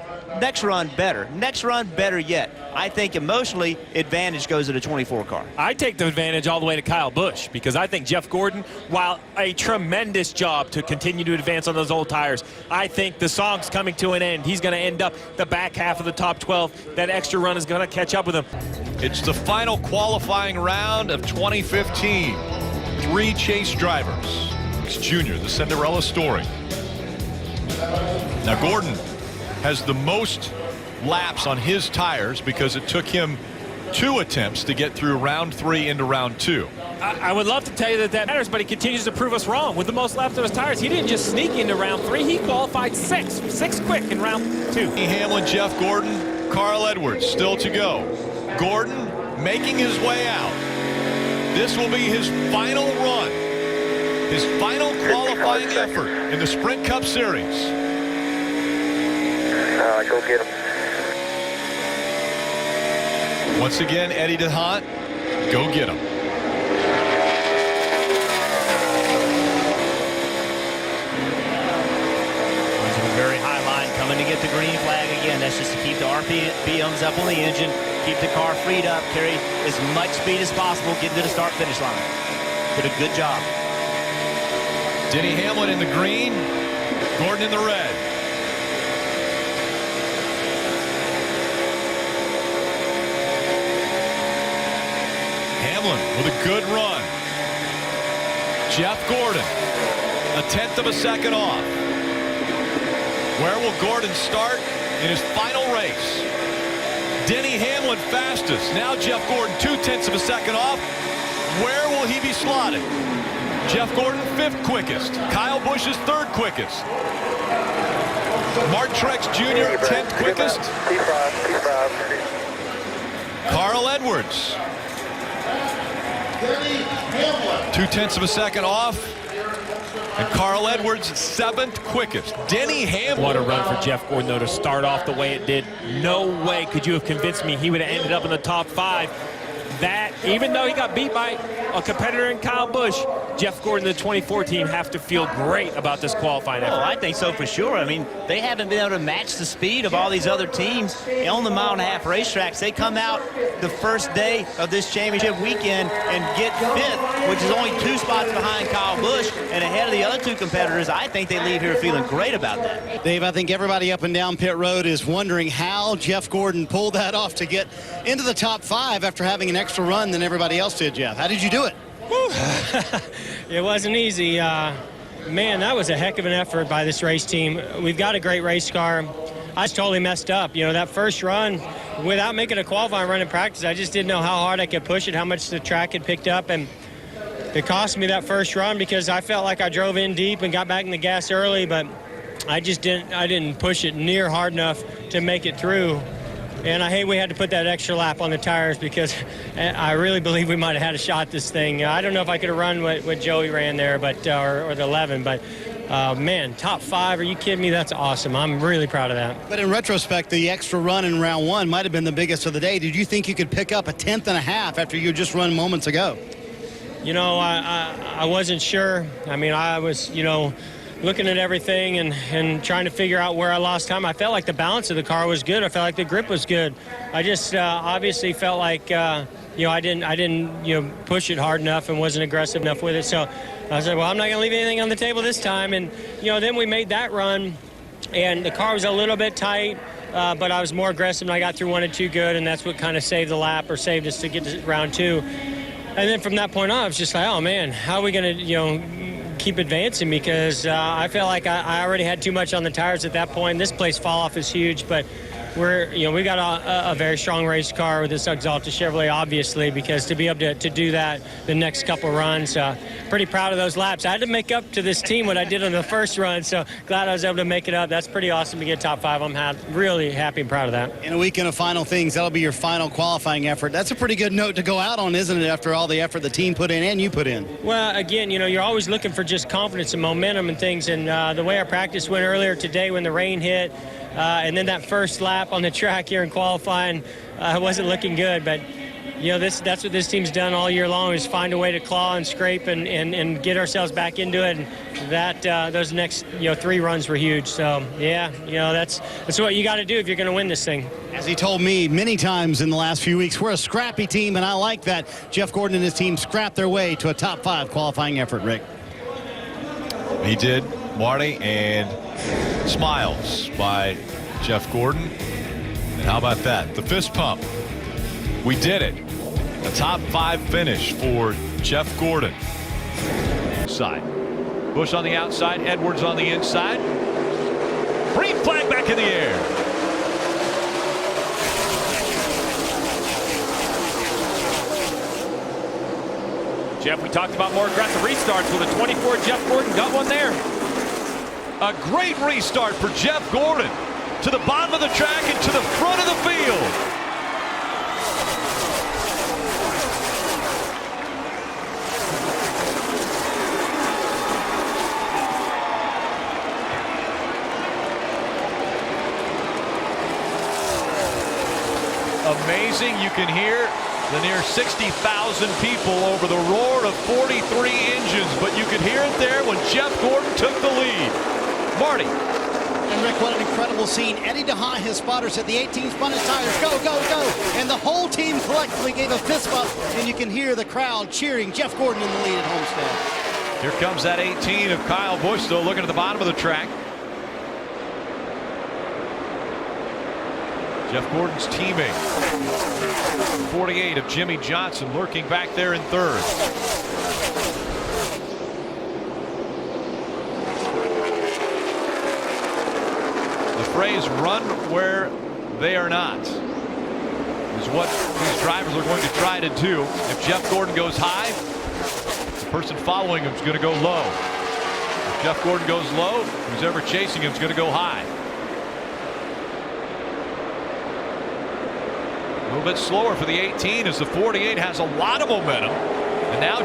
Next run, better. Next run, better yet. I think emotionally, advantage goes to the 24 car. I take the advantage all the way to Kyle Busch because I think Jeff Gordon, while a tremendous job to continue to advance on those old tires, I think the song's coming to an end. He's going to end up the back half of the top 12. That extra run is going to catch up with him. It's the final qualifying round of 2015. 3 chase drivers. It's Junior, the Cinderella story. Now Gordon has the most laps on his tires because it took him 2 attempts to get through round 3 into round 2. I would love to tell you that matters, but he continues to prove us wrong. With the most laps on his tires, he didn't just sneak into round 3. He qualified 6 quick in round 2. Hamlin, Jeff Gordon, Carl Edwards still to go. Gordon making his way out. This will be his final run, his final qualifying effort in the Sprint Cup Series. Go get him. Once again, Eddie DeHaan, go get him. Very high line coming to get the green flag again. That's just to keep the RPMs up on the engine, keep the car freed up, carry as much speed as possible, get to the start-finish line. Did a good job. Denny Hamlin in the green, Gordon in the red. Hamlin with a good run. Jeff Gordon, 1/10 of a second off. Where will Gordon start in his final race? Denny Hamlin fastest. Now Jeff Gordon 2/10 of a second off. Where will he be slotted? Jeff Gordon, 5th quickest. Kyle Busch is 3rd quickest. Mark Truex Jr., 10th quickest. Carl Edwards, 0.2 of a second off. And Carl Edwards, 7th quickest. Denny Hamlin. What a run for Jeff Gordon, though, to start off the way it did. No way could you have convinced me he would have ended up in the top 5. That, even though he got beat by a competitor in Kyle Busch, Jeff Gordon and the 24 team have to feel great about this qualifying effort. Oh, I think so for sure. I mean, they haven't been able to match the speed of all these other teams on the mile-and-a-half racetracks. They come out the first day of this championship weekend and get 5th, which is only 2 spots behind Kyle Busch and ahead of the other 2 competitors. I think they leave here feeling great about that. Dave, I think everybody up and down pit road is wondering how Jeff Gordon pulled that off to get into the top 5 after having an extra run than everybody else did, Jeff. How did you do it? It wasn't easy. Man, that was a heck of an effort by this race team. We've got a great race car. I just totally messed up. You know, that first run, without making a qualifying run in practice, I just didn't know how hard I could push it, how much the track had picked up, and it cost me that first run because I felt like I drove in deep and got back in the gas early, but I didn't push it near hard enough to make it through. And I hate we had to put that extra lap on the tires because I really believe we might have had a shot at this thing. I don't know if I could have run what Joey ran there, but or the 11, but man, top 5, are you kidding me? That's awesome. I'm really proud of that. But in retrospect, the extra run in round 1 might have been the biggest of the day. Did you think you could pick up a 10th and a half after you just run moments ago? You know, I wasn't sure. I mean, I was, you know, looking at everything and trying to figure out where I lost time. I felt like the balance of the car was good. I felt like the grip was good. I just obviously felt like, you know, I didn't, you know, push it hard enough and wasn't aggressive enough with it. So I said, well, I'm not going to leave anything on the table this time. And, you know, then we made that run, and the car was a little bit tight, but I was more aggressive, and I got through 1 and 2 good, and that's what kind of saved the lap or saved us to get to round 2. And then from that point on, I was just like, oh, man, how are we going to, you know, keep advancing, because I felt like I already had too much on the tires at that point. This place fall off is huge, but we got a very strong race car with this Exalta Chevrolet, obviously, because to be able to do that the next couple runs, pretty proud of those laps. I had to make up to this team what I did on the first run, so glad I was able to make it up. That's pretty awesome to get top 5. I'm really happy and proud of that. In a weekend of final things, that'll be your final qualifying effort. That's a pretty good note to go out on, isn't it, after all the effort the team put in and you put in? Well, again, you know, you're always looking for just confidence and momentum and things, and the way our practice went earlier today when the rain hit, and then that first lap on the track here in qualifying wasn't looking good. But, you know, that's what this team's done all year long, is find a way to claw and scrape and get ourselves back into it. And that those next, you know, 3 runs were huge. So, yeah, you know, that's what you got to do if you're going to win this thing. As he told me many times in the last few weeks, we're a scrappy team, and I like that. Jeff Gordon and his team scrapped their way to a top 5 qualifying effort, Rick. He did, Marty, and smiles by Jeff Gordon. And how about that? The fist pump. We did it. A top 5 finish for Jeff Gordon. Side. Busch on the outside, Edwards on the inside. Green flag back in the air. Jeff, we talked about more aggressive restarts with a 24. Jeff Gordon got one there. A great restart for Jeff Gordon. To the bottom of the track and to the front of the field. Amazing. You can hear the near 60,000 people over the roar of 43 engines, but you could hear it there when Jeff Gordon took the lead. Marty. And Rick, what an incredible scene. Eddie DeHaan, his spotter, said the 18 spun his tires, go, go, go. And the whole team collectively gave a fist bump, and you can hear the crowd cheering Jeff Gordon in the lead at Homestead. Here comes that 18 of Kyle Busch, still looking at the bottom of the track. Jeff Gordon's teammate. 48 of Jimmy Johnson lurking back there in 3rd. The phrase "run where they are not" is what these drivers are going to try to do. If Jeff Gordon goes high, Person following him is going to go low. If Jeff Gordon goes low, who's ever chasing him is going to go high. A little bit slower for the 18 as the 48 has a lot of momentum. And now